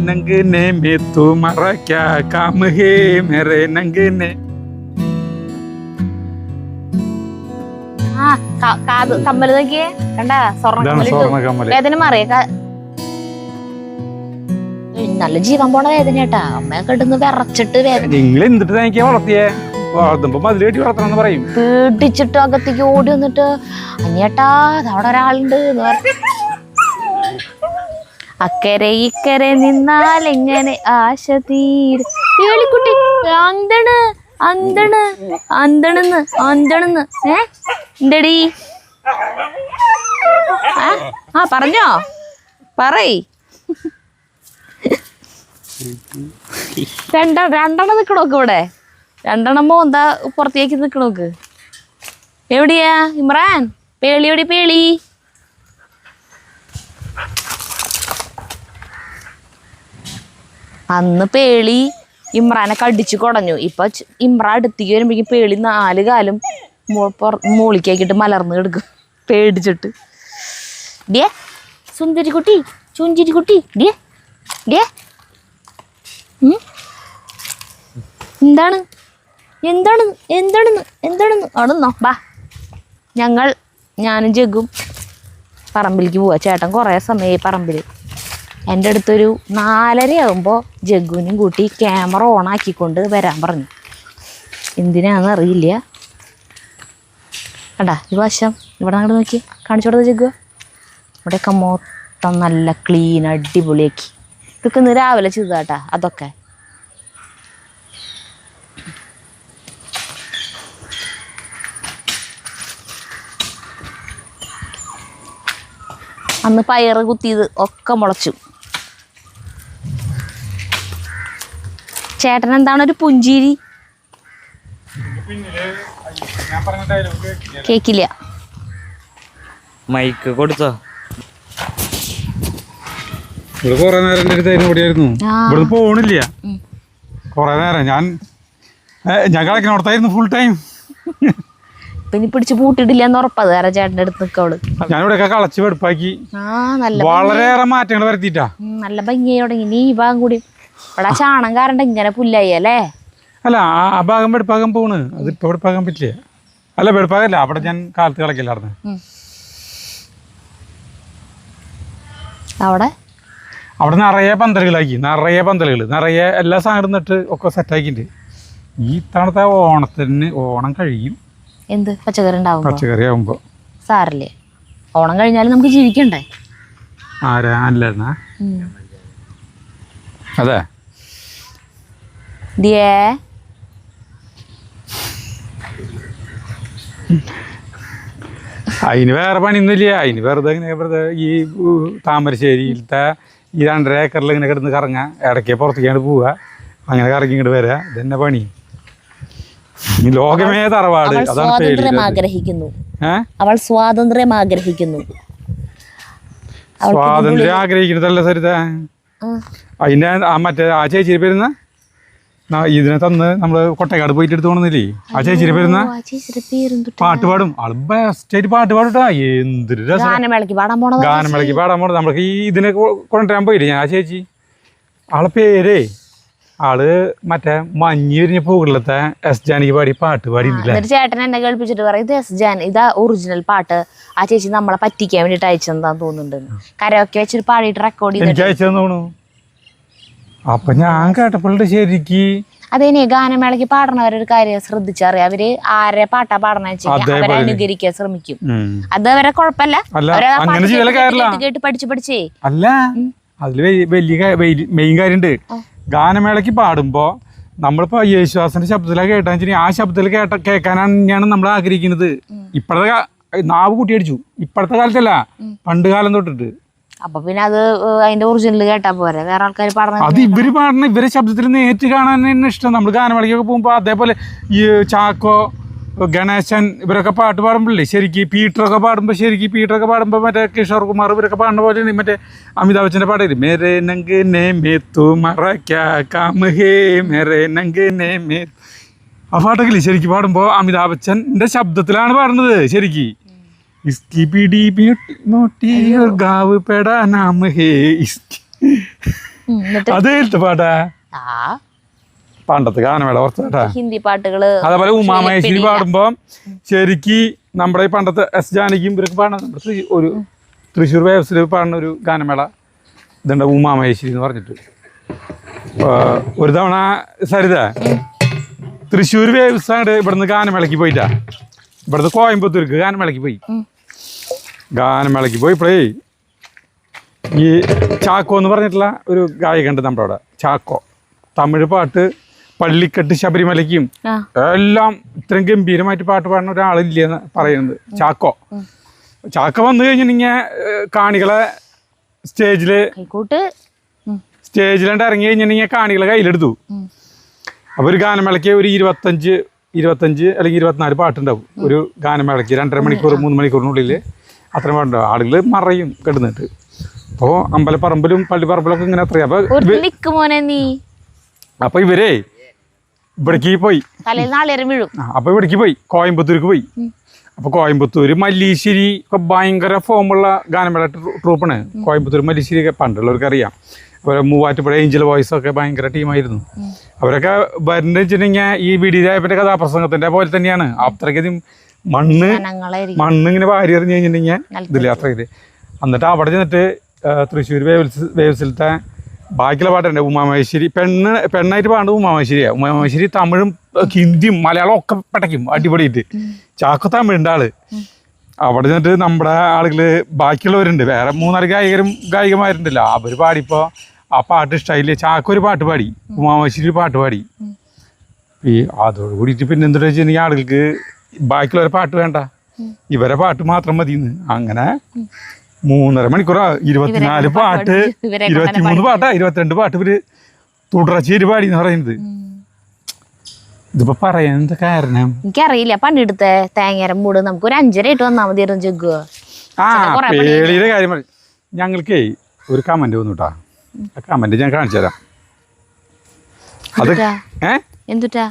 നങ്കനെ may തുമറ ക്യാ calm ഹേ മേരെ നങ്കനെ. കമ്മല് നോക്കിയേ കണ്ട സ്വർണ്ണ വേദന മാറിയ നല്ല ജീവൻ പോണ വേദന കേട്ടാ. അമ്മയൊക്കെ ഇടുന്ന് വിറച്ചിട്ട് വേദന. നിങ്ങൾ എന്തിട്ട് എനിക്ക് വളർത്തിയേ? വളർത്തുമ്പോ മതിൽ കെട്ടി വളർത്തണം പറയും. പേടിച്ചിട്ട് അകത്തേക്ക് ഓടി വന്നിട്ട് അനിയേട്ടാ അവിടെ ഒരാളുണ്ട് എന്ന് പറഞ്ഞു. അക്കരെ ഇക്കരെ നിന്നാൽ എങ്ങനെ ആശ തീരും. പേളിക്കുട്ടി അന്തണ് അന്തണ് അന്തണെന്ന് അന്തണെന്ന് എന്തടി ആ പറഞ്ഞോ പറയ്. രണ്ടെണ്ണം നിക്കണോക്ക് ഇവിടെ. രണ്ടെണ്ണം എന്താ പുറത്തേക്ക് നിക്കണോക്ക്. എവിടെയാ ഇമ്രാൻ? പേളി എവിടെ പേളി? അന്ന് പേളി ഇമ്രാനെ കടിച്ചു കുടഞ്ഞു. ഇപ്പൊ ഇമ്രാൻ അടുത്തേക്ക് വരുമ്പോഴേക്കും പേളി 4 കാലും മോളിക്കാക്കിട്ട് മലർന്ന് കിടക്കും പേടിച്ചിട്ട്. ഡേ സുന്ദരിക്കുട്ടി ചുഞ്ചിരിക്കുട്ടി ഡേ ഡേ എന്താണ് എന്താണ് എന്താണെന്ന് എന്താണെന്ന് അവിടുന്നോ ബാ. ഞാനും ജഗ്ഗും പറമ്പിലേക്ക് പോവാ. ചേട്ടൻ കുറേ സമയമായി പറമ്പിൽ. എൻ്റെ അടുത്തൊരു 4:30 ആകുമ്പോൾ ജഗ്ഗുവിനും കൂട്ടി ക്യാമറ ഓണാക്കിക്കൊണ്ട് വരാൻ പറഞ്ഞു. എന്തിനാണെന്ന് അറിയില്ല. കണ്ടാ ഈ വശം ഇവിടെ അങ്ങോട്ട് നോക്കി കാണിച്ചു കൊടുത്ത ജഗ്ഗു. ഇവിടെയൊക്കെ മൊത്തം നല്ല ക്ലീൻ അടിപൊളിയാക്കി. ഇതൊക്കെ ഇന്ന് രാവിലെ ചെയ്തതാട്ടാ. അതൊക്കെ അന്ന് പയറ് കുത്തിയത് ഒക്കെ മുളച്ചു. ചേട്ടൻ എന്താണ് ഒരു പുഞ്ചിരി? കേക്കില്ല. മൈക്ക് കൊടുത്തോ? ഇവിടെ കൊറേ നേരം എൻ്റെ അടുത്ത് ഓടിയായിരുന്നു. ഇവിടെ പോണില്ല കൊറേ നേരം. ഞാൻ കളിക്കണോടത്തായിരുന്നു ഫുൾ ടൈം. പിന്നെ പിടിച്ച് പൂട്ടിയിട്ടില്ല എന്ന് ഉറപ്പത്. കാരണം ചേട്ടൻ്റെ അടുത്ത് നിൽക്കവള്. ഞാനിവിടെയൊക്കെ കളച്ച് വെടുപ്പാക്കി വളരെയേറെ മാറ്റങ്ങൾ വരുത്തിട്ടാ. നല്ല ഭംഗിയായി തുടങ്ങി. നീ ഈ ഭാഗം കൂടി ഇവിടെ ചാണം കാരണം ഇങ്ങനെ പുല്ലായി അല്ലേ? അല്ല ആ ഭാഗം വെടുപ്പാകാൻ പോണ്. അതിപ്പോ വെടുപ്പാക്കാൻ പറ്റില്ല. അല്ല വെടുപ്പാകല്ല. അവിടെ ഞാൻ കാലത്ത് കളക്കില്ലായിരുന്നു. അവിടെ നിറയെ പന്തലുകളാക്കി. നിറയെ എല്ലാ സാധനവും നട്ട് ഒക്കെ സെറ്റാക്കിണ്ട്. ഈ തവണത്തെ ഓണം കഴിയും. എന്ത് പച്ചക്കറി ആവുമ്പോ സാറില്ലേ? ഓണം കഴിഞ്ഞാലും നമുക്ക് ജീവിക്കണ്ടേ? ആരാ അല്ലായിരുന്ന? അതെ അതിന് വേറെ പണിയൊന്നുമില്ല. അതിന് വെറുതെ ഈ താമരശ്ശേരിയിലത്തെ ഈ 2.5 ഏക്കറിൽ ഇങ്ങനെ കിടന്ന് കറങ്ങാ. ഇടയ്ക്ക് പുറത്തേക്കാണ്ട് പോവുക. അങ്ങനെ കറങ്ങി ഇങ്ങോട്ട് വരാ. ഇതന്നെ പണി. ലോകമേ തറവാട്. സ്വാതന്ത്ര്യം ആഗ്രഹിക്കുന്നു. സ്വാതന്ത്ര്യം ആഗ്രഹിക്കുന്നതല്ല സരിത. അതിന്റെ മറ്റേ ആ ചേച്ചിയുടെ പേരുന്ന ഇതിനെ തന്ന് നമ്മള് കൊട്ടക്കാട് പോയിട്ട് എടുത്തു പോകണമെന്നില്ലേ? ആ ചേച്ചിയുടെ പേരുന്ന പാട്ട് പാടും. ആള് ബെസ്റ്റായിട്ട് പാട്ട് പാടുട്ടാ. എന്തൊരു രസം. ഗാനമേളക്ക് പാടാൻ പോണത്. നമ്മൾക്ക് ഈ ഇതിനെ കൊണ്ടുവരാൻ പോയില്ലേ ഞാൻ. ആ ചേച്ചി ആളെ പേരേ ആള് മറ്റേ മഞ്ഞ് വിരിഞ്ഞ പൂക്കളിലത്തെ എസ് ജാനകി പാടി പാട്ട് പാടിയിട്ടില്ല. ചേട്ടൻ എന്നെ കേൾപ്പിച്ചിട്ട് പറയും ഇത് എസ് ജാൻ ഇതാ ഒറിജിനൽ പാട്ട്. ആ ചേച്ചി നമ്മളെ പറ്റിക്കാൻ വേണ്ടിട്ട് അയച്ചെന്താന്ന് തോന്നുന്നുണ്ട്. കരയൊക്കെ വെച്ചിട്ട് പാടിയിട്ട് റെക്കോർഡ് ചെയ്ത് എനിക്ക് അയച്ചെന്ന് തോന്നുന്നു. അപ്പൊ ഞാൻ കേട്ടപ്പോഴുണ്ട് ശരിക്ക്. അതേനെ ഗാനമേളയ്ക്ക് പാടണവരൊരു കാര്യം ശ്രദ്ധിച്ചറിയാം. അവര് ആരെ പാട്ടാ പാടണ അവരെ അനുകരിക്കാൻ ശ്രമിക്കും. അത് അവരെ കുഴപ്പമില്ല. കേട്ട് പഠിച്ചേ അല്ല. അതില് വലിയ മെയിൻ കാര്യമുണ്ട്. ഗാനമേളയ്ക്ക് പാടുമ്പോ നമ്മളിപ്പോ യേശുദാസിന്റെ ശബ്ദത്തിലാണ് കേട്ടാന്ന് വെച്ചാൽ ആ ശബ്ദത്തിൽ കേൾക്കാനാണ് നമ്മൾ ആഗ്രഹിക്കുന്നത്. ഇപ്പോഴത്തെ നാവ് കൂട്ടിയടിച്ചു. ഇപ്പോഴത്തെ കാലത്തല്ല, പണ്ട് കാലം തൊട്ടിട്ട്. അപ്പൊ പിന്നെ അത് അതിന്റെ ഒറിജിനൽ കേട്ടാ പോരെ? വേറെ ആൾക്കാർ പാടണം. അത് ഇവര് പാടണം. ഇവരെ ശബ്ദത്തിൽ നേരിട്ട് കാണാൻ തന്നെ ഇഷ്ടം. നമ്മൾ ഗാനമേളയ്ക്കൊക്കെ പോകുമ്പോ അതേപോലെ ഈ ചാക്കോ, ഗണേശൻ ഇവരൊക്കെ പാട്ട് പാടുമ്പോഴല്ലേ ശരിക്കും. പീറ്ററൊക്കെ പാടുമ്പോ മറ്റേ കിഷോർ കുമാർ ഇവരൊക്കെ പാടുന്ന പോലെ മറ്റേ അമിതാഭ് ബച്ചന്റെ പാടില്ലേ, മേരെ നങ്കനെ മേ തുമറ ക്യാ കാം ഹേ മേരെ നങ്കനെ മേ. ആ പാട്ടൊക്കെ ഇല്ലേ ശരിക്കും പാടുമ്പോ അമിതാഭ് ബച്ചന്റെ ശബ്ദത്തിലാണ് പാടുന്നത് ശരിക്ക്. ഇസ്കി പിടി മോട്ടി ഗാവ് പെടാ നാം ഹേ ഇസ്കി അത് ഏത് പാട്ടാ? ആ പണ്ടത്തെ ഗാനമേള കുറച്ച് കേട്ടാ. ഹിന്ദി പാട്ടുകള് അതേപോലെ ഉമാമഹേശ്വരി പാടുമ്പോ ശരിക്ക് നമ്മുടെ ഈ പണ്ടത്തെ എസ് ജാനകിയും ഇവരൊക്കെ പാടുന്ന നമ്മുടെ ഒരു തൃശ്ശൂർ വേവസിൽ പാടുന്ന ഒരു ഗാനമേള ഇതുണ്ട്, ഉമാമഹേശ്വരി എന്ന് പറഞ്ഞിട്ട്. ഒരു തവണ സരിത തൃശ്ശൂർ വേവ്സ് ആണ് ഇവിടുന്ന് ഗാനമേളയ്ക്ക് പോയിട്ടാ, ഇവിടുന്ന് കോയമ്പത്തൂർക്ക് ഗാനമേളയ്ക്ക് പോയി. ഗാനമേളയ്ക്ക് പോയപ്പോഴേ ഈ ചാക്കോ എന്ന് പറഞ്ഞിട്ടുള്ള ഒരു ഗായകണ്ട് നമ്മുടെ അവിടെ. ചാക്കോ തമിഴ് പാട്ട് പള്ളിക്കെട്ട് ശബരിമലയ്ക്കും എല്ലാം ഇത്രയും ഗംഭീരമായിട്ട് പാട്ട് പാടുന്ന ഒരാളില്ലെന്ന് പറയുന്നത് ചാക്കോ. ചാക്കോ വന്നു കഴിഞ്ഞിട്ടുണ്ടെങ്കിൽ കാണികളെ സ്റ്റേജിലുണ്ട് ഇറങ്ങി കഴിഞ്ഞിട്ടുണ്ടെങ്കിൽ കാണികളെ കയ്യിലെടുത്തു. അപ്പോൾ ഒരു ഗാനമേളയ്ക്ക് ഒരു 25 അല്ലെങ്കിൽ 24 പാട്ടുണ്ടാവും ഒരു ഗാനമേളയ്ക്ക്. 2.5 മണിക്കൂർ 3 മണിക്കൂറിനുള്ളിൽ അത്രയും പാട്ടുണ്ടാവും. ആളുകൾ മറയും കിടന്നിട്ട്. അപ്പോൾ അമ്പലപ്പറമ്പിലും പള്ളിപ്പറമ്പിലൊക്കെ ഇങ്ങനെ അത്രയും. അപ്പൊ ഇവരെ ഇവിടേക്ക് പോയി, അപ്പൊ ഇവിടേക്ക് പോയി കോയമ്പത്തൂർക്ക് പോയി. അപ്പൊ കോയമ്പത്തൂര് മല്ലീശ്ശേരി ഒക്കെ ഭയങ്കര ഫോമുള്ള ഗാനമേള ട്രൂപ്പാണ്. കോയമ്പത്തൂർ മല്ലീശ്ശേരി ഒക്കെ പണ്ടുള്ളവർക്ക് അറിയാം. അതുപോലെ മൂവാറ്റുപുഴ ഏഞ്ചൽ വോയിസ് ഒക്കെ ഭയങ്കര ടീമായിരുന്നു. അവരൊക്കെ വരുന്ന വെച്ചിട്ടുണ്ടെങ്കിൽ ഈ വിടിരായപ്പന്റെ കഥാപ്രസംഗത്തിന്റെ പോലെ തന്നെയാണ്. അത്രയ്ക്കധികം മണ്ണിങ്ങനെ വാരി എറിഞ്ഞ് കഴിഞ്ഞിട്ടുണ്ടെങ്കിൽ ഇതില്ല അത്രയ്ക്ക്. എന്നിട്ട് അവിടെ ചെന്നിട്ട് തൃശ്ശൂർ വേവ്സിലത്തെ ബാക്കിയുള്ള പാട്ടുണ്ട് ഉമാമഹേശ്വരി. പെണ്ണായിട്ട് പാടുന്നത് ഉമാമഹേശ്വരിയാണ്. ഉമാമഹേശ്വരി തമിഴും ഹിന്ദിയും മലയാളം ഒക്കെ പടയ്ക്കും അടിപൊളിയിട്ട്. ചാക്കോ തമിഴുണ്ട് ആള്. അവിടെ ചെന്നിട്ട് നമ്മുടെ ആളുകള് ബാക്കിയുള്ളവരുണ്ട്, വേറെ 3-4 ഗായികമാരുണ്ടല്ലോ. അവർ പാടിയപ്പോൾ ആ പാട്ട് ഇഷ്ടമായില്ലേ. ചാക്കോ ഒരു പാട്ട് പാടി, ഉമാമഹേശ്വരി ഒരു പാട്ട് പാടി. ഈ അതോട് കൂടിയിട്ട് പിന്നെ എന്താ വെച്ചിട്ടുണ്ടെങ്കിൽ ആളുകൾക്ക് ബാക്കിയുള്ളവരെ പാട്ട് വേണ്ട, ഇവരെ പാട്ട് മാത്രം മതിയെന്ന്. അങ്ങനെ 3.5 മണിക്കൂറാ 24 പാട്ട് 23 പാട്ടാ 22 പാട്ട് ഇവര് തുടർച്ചയായിട്ട് പാടി എന്ന് പറയുന്നത്. ഇതിപ്പോ പറയാൻ എന്താ കാരണം എനിക്കറിയില്ല. പണ്ടെടുത്ത തേങ്ങരം മൂട് നമുക്ക് ഒരു 5:30 വന്നാൽ മതിയായിരുന്നു ജഗ്ഗു. ആ പേളിയുടെ കാര്യം ഞങ്ങൾക്കേ ഒരു കമന്റ് വന്നു കേട്ടാ. ആ കമന്റ് ഞാൻ കാണിച്ചു തരാം. അത് എന്തുട്ടാ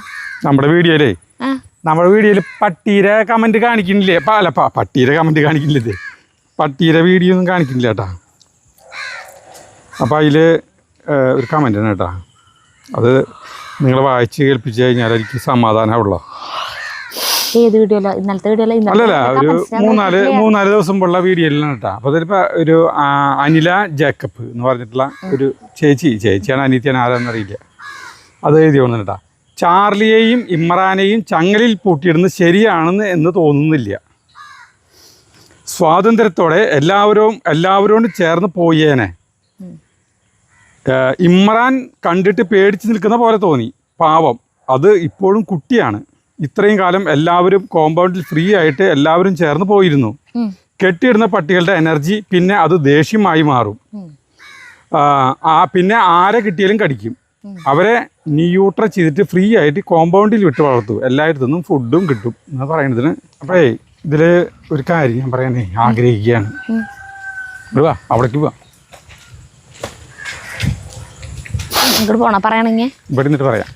നമ്മുടെ വീഡിയോയില് പട്ടീരെ കമന്റ് കാണിക്കുന്നില്ലേ? അല്ല പട്ടീരെ കമന്റ് കാണിക്കുന്നില്ലേ, പട്ടീരെ വീഡിയോ ഒന്നും കാണിക്കുന്നില്ല കേട്ടാ. അപ്പം അതിൽ ഒരു കമൻ്റ് ആണ് കേട്ടാ. അത് നിങ്ങൾ വായിച്ച് കേൾപ്പിച്ച് കഴിഞ്ഞാൽ എനിക്ക് സമാധാനമുള്ള. അല്ലല്ല, ഒരു 3-4 ദിവസം മുമ്പുള്ള വീഡിയോയിലാണ് കേട്ടോ. അപ്പോൾ അതിലിപ്പോൾ ഒരു അനില ജേക്കബ് എന്ന് പറഞ്ഞിട്ടുള്ള ഒരു ചേച്ചിയാണ്, അനിയത്തിയാണ്, ആരാന്നറിയില്ല, അത് എഴുതി വന്നു കേട്ടാ. ചാർലിയെയും ഇമ്രാനെയും ചങ്ങലിൽ പൂട്ടിയിടുന്നത് ശരിയാണെന്ന് എന്ന് തോന്നുന്നില്ല. സ്വാതന്ത്ര്യത്തോടെ എല്ലാവരോടും ചേർന്ന് പോയേനെ. ഇമ്രാൻ കണ്ടിട്ട് പേടിച്ച് നിൽക്കുന്ന പോലെ തോന്നി, പാവം, അത് ഇപ്പോഴും കുട്ടിയാണ്. ഇത്രയും കാലം എല്ലാവരും കോമ്പൗണ്ടിൽ ഫ്രീ ആയിട്ട് എല്ലാവരും ചേർന്ന് പോയിരുന്നു. കെട്ടിയിടുന്ന പട്ടികളുടെ എനർജി പിന്നെ അത് ദേഷ്യമായി മാറും. പിന്നെ ആരെ കിട്ടിയാലും കടിക്കും. അവരെ ന്യൂട്ര ചെയ്തിട്ട് ഫ്രീ ആയിട്ട് കോമ്പൗണ്ടിൽ വിട്ട് വളർത്തു, എല്ലായിടത്തു നിന്നും ഫുഡും കിട്ടും എന്ന് പറയുന്നതിന്. അപ്പോഴേ ഇതിൽ ഒരു കാര്യം ഞാൻ പറയാനേ ആഗ്രഹിക്കുകയാണ്. വാ, അവിടേക്ക് പോവാം. ഇവിടെ നിന്നിട്ട് പറയാം.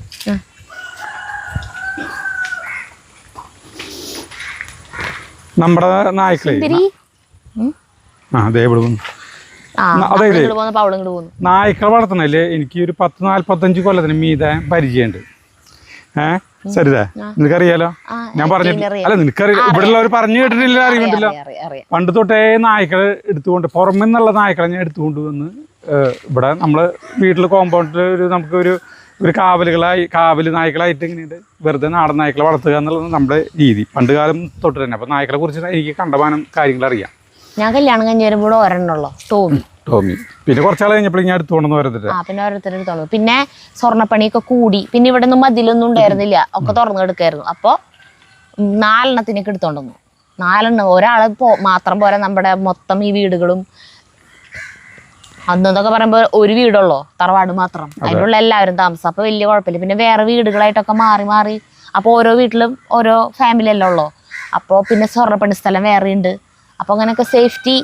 നമ്മുടെ നായ്ക്കളെ അതായത് നായ്ക്കളെ വളർത്തണല്ലേ എനിക്ക് ഒരു 10-45 കൊല്ലത്തിന് മീതെ പരിചയമുണ്ട്. സരിത, നിനക്കറിയാലോ, ഞാൻ പറഞ്ഞിട്ടില്ല. അല്ല, നിനക്കറിയില്ല, ഇവിടെ ഉള്ളവർ പറഞ്ഞു കേട്ടിട്ടില്ല, അറിയുന്നില്ല. പണ്ട് തൊട്ടേ നായ്ക്കളെ എടുത്തുകൊണ്ട്, പുറമെ നിന്നുള്ള നായ്ക്കളെ ഞാൻ എടുത്തുകൊണ്ട് വന്ന് ഇവിടെ നമ്മള് വീട്ടിൽ കോമ്പൗണ്ടിൽ നമുക്കൊരു കാവല് നായ്ക്കളായിട്ട് ഇങ്ങനെയുണ്ട്. വെറുതെ നാടൻ നായ്ക്കളെ വളർത്തുക എന്നുള്ളത് നമ്മുടെ രീതി പണ്ട് കാലം തൊട്ട് തന്നെ. അപ്പൊ നായ്ക്കളെ കുറിച്ച് എനിക്ക് കണ്ടമാനം കാര്യങ്ങൾ അറിയാം. ഞാൻ കല്യാണം കഴിഞ്ഞ് വരുമ്പോൾ ഒരെണ്ണുള്ളൂ, ടോമി. പിന്നെ കുറച്ചാൾ കഴിഞ്ഞപ്പോൾ ഞാൻ എടുത്തുകൊണ്ടെന്ന് ഓരോരുത്തർ. പിന്നെ സ്വർണ്ണപ്പണിയൊക്കെ കൂടി, പിന്നെ ഇവിടെ ഒന്നും മതിലൊന്നും ഉണ്ടായിരുന്നില്ല, ഒക്കെ തുറന്നു കിടക്കായിരുന്നു. അപ്പോൾ 4 എണ്ണത്തിനൊക്കെ എടുത്തോണ്ടെന്നു. 4 എണ്ണം ഒരാള് മാത്രം പോരാ, നമ്മുടെ മൊത്തം ഈ വീടുകളും അന്നൊക്കെ പറയുമ്പോൾ ഒരു വീടുള്ളോ, തറവാട് മാത്രം, അതിനുള്ള എല്ലാവരും താമസം. അപ്പോൾ വലിയ കുഴപ്പമില്ല. പിന്നെ വേറെ വീടുകളായിട്ടൊക്കെ മാറി അപ്പോൾ ഓരോ വീട്ടിലും ഓരോ ഫാമിലി എല്ലാം ഉള്ളോ. അപ്പോൾ പിന്നെ സ്വർണ്ണപ്പണി സ്ഥലം വേറെ ഉണ്ട്. അപ്പോൾ അങ്ങനെയൊക്കെ സേഫ്റ്റി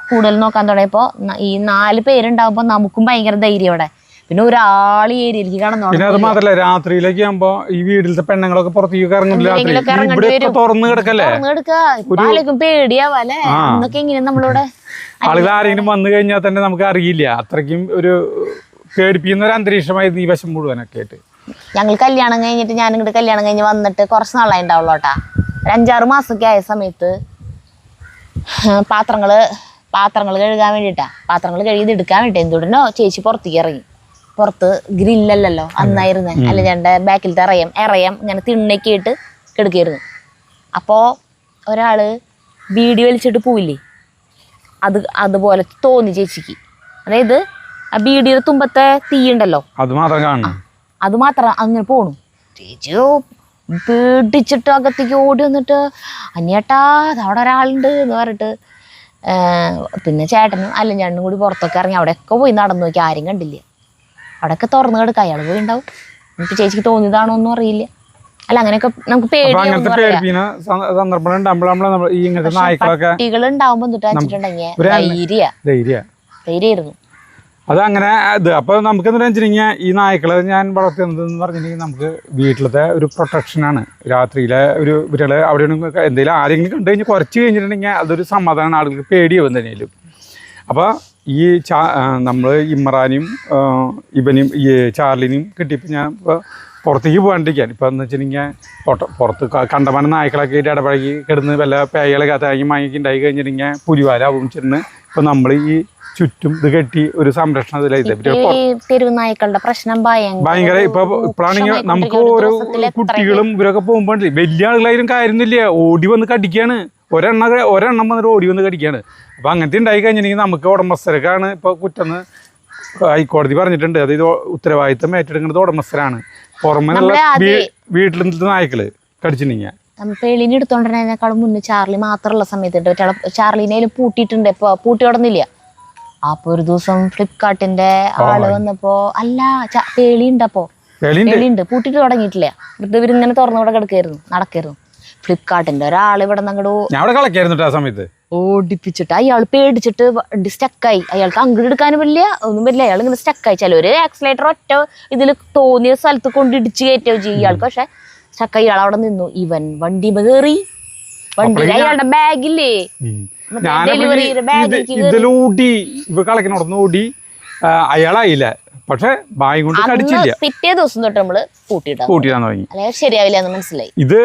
കൂടുതൽ നോക്കാൻ തുടങ്ങിയപ്പോൾ ഈ 4 പേരുണ്ടാകുമ്പോൾ നമുക്കും ഭയങ്കര ധൈര്യം അവിടെ. പിന്നെ ഒരാൾ ഈ ഏരിയയിലേക്ക് കടന്നു. പിന്നെ അത് മാത്രല്ല, രാത്രിയിലേക്ക് ആകുമ്പോ ഈ വീട്ടിലത്തെ പെണ്ണുങ്ങളൊക്കെ പുറത്തേക്ക് ഇറങ്ങില്ല, പേടിയാവല്ലേ എന്നൊക്കെ. ഇങ്ങനെ നമ്മളിവിടെ ആളുകൾ ആരെങ്കിലും വന്നു കഴിഞ്ഞാൽ തന്നെ നമുക്ക് അറിയില്ല, അത്രയ്ക്കും ഒരു പേടിപ്പിക്കുന്ന ഒരു അന്തരീക്ഷമായിരുന്നു ഈ വശം മുഴുവനൊക്കെ ആയിട്ട്. ഞങ്ങൾ കല്യാണം കഴിഞ്ഞിട്ട് ഞാൻ ഇങ്ങോട്ട് കല്യാണം കഴിഞ്ഞ് വന്നിട്ട് കുറച്ച് നാളായി ഉണ്ടാവുള്ളൂ കേട്ടാ. ഒരു 5-6 മാസമൊക്കെ ആയ സമയത്ത് പാത്രങ്ങൾ കഴുകാൻ വേണ്ടിയിട്ടാ, പാത്രങ്ങൾ കഴുകി എടുക്കാൻ വേണ്ടി എന്തുടനോ ചേച്ചി പുറത്തേക്ക് ഇറങ്ങി. പുറത്ത് ഗ്രില്ലല്ലോ അന്നായിരുന്നേ, അല്ല ഞങ്ങളുടെ ബാക്കിലത്തെ ഇറയം ഇങ്ങനെ തിണ്ണയ്ക്ക് ഇട്ട് കിടക്കായിരുന്നു. അപ്പോൾ ഒരാള് ബീഡി വലിച്ചിട്ട് പോയില്ലേ, അതുപോലെ തോന്നി ചേച്ചിക്ക്. അതായത് ആ ബീഡിയുടെ തുമ്പത്തെ തീ ഉണ്ടല്ലോ, അത് മാത്രം അങ്ങനെ പോണു. ചേച്ചിയോ പേടിച്ചിട്ട് അകത്തേക്ക് ഓടി വന്നിട്ട് അനിയേട്ടാ അവിടെ ഒരാളുണ്ട് എന്ന് പറഞ്ഞിട്ട് പിന്നെ ചേട്ടനും ചേട്ടനും കൂടി പുറത്തൊക്കെ ഇറങ്ങി അവിടെയൊക്കെ പോയി നടന്നു നോക്കി, ആരും കണ്ടില്ല. അവിടെയൊക്കെ തുറന്നു കിടക്കുക, അയാൾ പോയി ഉണ്ടാവും. എന്നിട്ട് ചേച്ചിക്ക് തോന്നിയതാണോ ഒന്നും അറിയില്ല. അല്ല അങ്ങനെയൊക്കെ നമുക്ക് പട്ടികൾ ഉണ്ടാവുമ്പോ ധൈര്യമായിരുന്നു. അതങ്ങനെ ഇത് അപ്പോൾ നമുക്ക് എന്താ വെച്ചിട്ടുണ്ടെങ്കിൽ ഈ നായ്ക്കളെ ഞാൻ വളർത്തുന്നതെന്ന് പറഞ്ഞിട്ടുണ്ടെങ്കിൽ നമുക്ക് വീട്ടിലത്തെ ഒരു പ്രൊട്ടക്ഷനാണ്. രാത്രിയിലെ ഒരു ഇവരുടെ അവിടെ എന്തെങ്കിലും ആരെങ്കിലും കണ്ടു കഴിഞ്ഞാൽ കുറച്ച് കഴിഞ്ഞിട്ടുണ്ടെങ്കിൽ അതൊരു സമാധാനമാണ്, ആളുകൾക്ക് പേടിയാവും തന്നെയാലും. അപ്പോൾ ഈ നമ്മൾ ഇമ്രാനെയും ഇവനെയും ഈ ചാർലിനെയും കിട്ടിയപ്പോൾ ഞാൻ ഇപ്പോൾ പുറത്തേക്ക് പോകാണ്ടിരിക്കാൻ ഇപ്പോൾ എന്ന് വെച്ചിട്ടുണ്ടെങ്കിൽ പുറത്ത് കണ്ടമാനം നായ്ക്കളൊക്കെ ആയിട്ട് ഇടപഴകി കിടന്ന് വല്ല പേയകളൊക്കെ തേങ്ങി മാങ്ങി ഉണ്ടായി കഴിഞ്ഞിട്ടുണ്ടെങ്കിൽ പുലിവാലാവും ചെന്ന് ഇപ്പോൾ നമ്മൾ ഈ ചുറ്റും ഇത് കെട്ടി ഒരു സംരക്ഷണം തെരുവുനായ്ക്കളുടെ പ്രശ്നം ഭയങ്കര ഇപ്പോഴാണെങ്കിൽ നമുക്ക് ഓരോ കുട്ടികളും ഇവരൊക്കെ പോകുമ്പോൾ വലിയ ആളുകളായാലും കാര്യമൊന്നുമില്ല, ഓടി വന്ന് കടിക്കുകയാണ്. ഒരെണ്ണം വന്നിട്ട് ഓടി വന്ന് കടിക്കുകയാണ്. അപ്പോൾ അങ്ങനത്തെ ഉണ്ടായി കഴിഞ്ഞിട്ടുണ്ടെങ്കിൽ നമുക്ക് ഉടമസ്ഥർക്കാണ് ഇപ്പോൾ കുറ്റെന്ന് ഹൈക്കോടതി പറഞ്ഞിട്ടുണ്ട്. അതായത് ഉത്തരവാദിത്തം ഏറ്റെടുക്കുന്നത് ഉടമസ്ഥരാണ്. പുറമെ വീട്ടിൽ നിന്നിട്ട് നായ്ക്കള് കടിച്ചിട്ടുണ്ടെങ്കിൽ പേളിനെ എടുത്തോണ്ടിരുന്നതിനേക്കാളും മുന്നേ ചാർലി മാത്രമുള്ള സമയത്ത് ചാർലിനെ പൂട്ടിയിട്ടുണ്ട്. ഇപ്പൊ പൂട്ടി തുടങ്ങില്ല. അപ്പൊ ഒരു ദിവസം ഫ്ലിപ്കാർട്ടിന്റെ ആള് വന്നപ്പോ അല്ല പേളിയുണ്ട്, അപ്പോ പേളിയുണ്ട്, പൂട്ടിട്ട് തുടങ്ങിയിട്ടില്ല. ഇവരിങ്ങനെ തുറന്നുകൂടെ നടക്കായിരുന്നു. ഫ്ലിപ്കാർട്ടിന്റെ ഒരാള് ഇവിടെ സമയത്ത് ഓടിപ്പിച്ചിട്ട് അയാൾ പേടിച്ചിട്ട് സ്റ്റക്കായി. അയാൾക്ക് അങ്ങോട്ട് എടുക്കാനും പറ്റില്ല, ഒന്നും പറ്റില്ല. അയാൾ ഇങ്ങനെ സ്റ്റക്കായി. ചിലര് ആക്സിലേറ്റർ ഒറ്റ ഇതിൽ തോന്നിയ സ്ഥലത്ത് കൊണ്ട് ഇടിച്ച് കയറ്റുകയോ ചെയ്യും. ഇയാൾക്ക് പക്ഷെ സ്റ്റക്കായി. ഇയാൾ അവിടെ നിന്നു. ഇവൻ വണ്ടി കയറി. വണ്ടി അയാളുടെ ബാഗില്ലേ ഇതിലൂട്ടി ഇവ കളക്കിനോടി അയാളായില്ല. പക്ഷെ ബാഗ് കൊണ്ട് കടിച്ചില്ല. പിറ്റേ ദിവസം തൊട്ട് നമ്മള് പൂട്ടിയിടാൻ തുടങ്ങി. ശരിയാവില്ല എന്ന് മനസ്സിലായി. ഇത്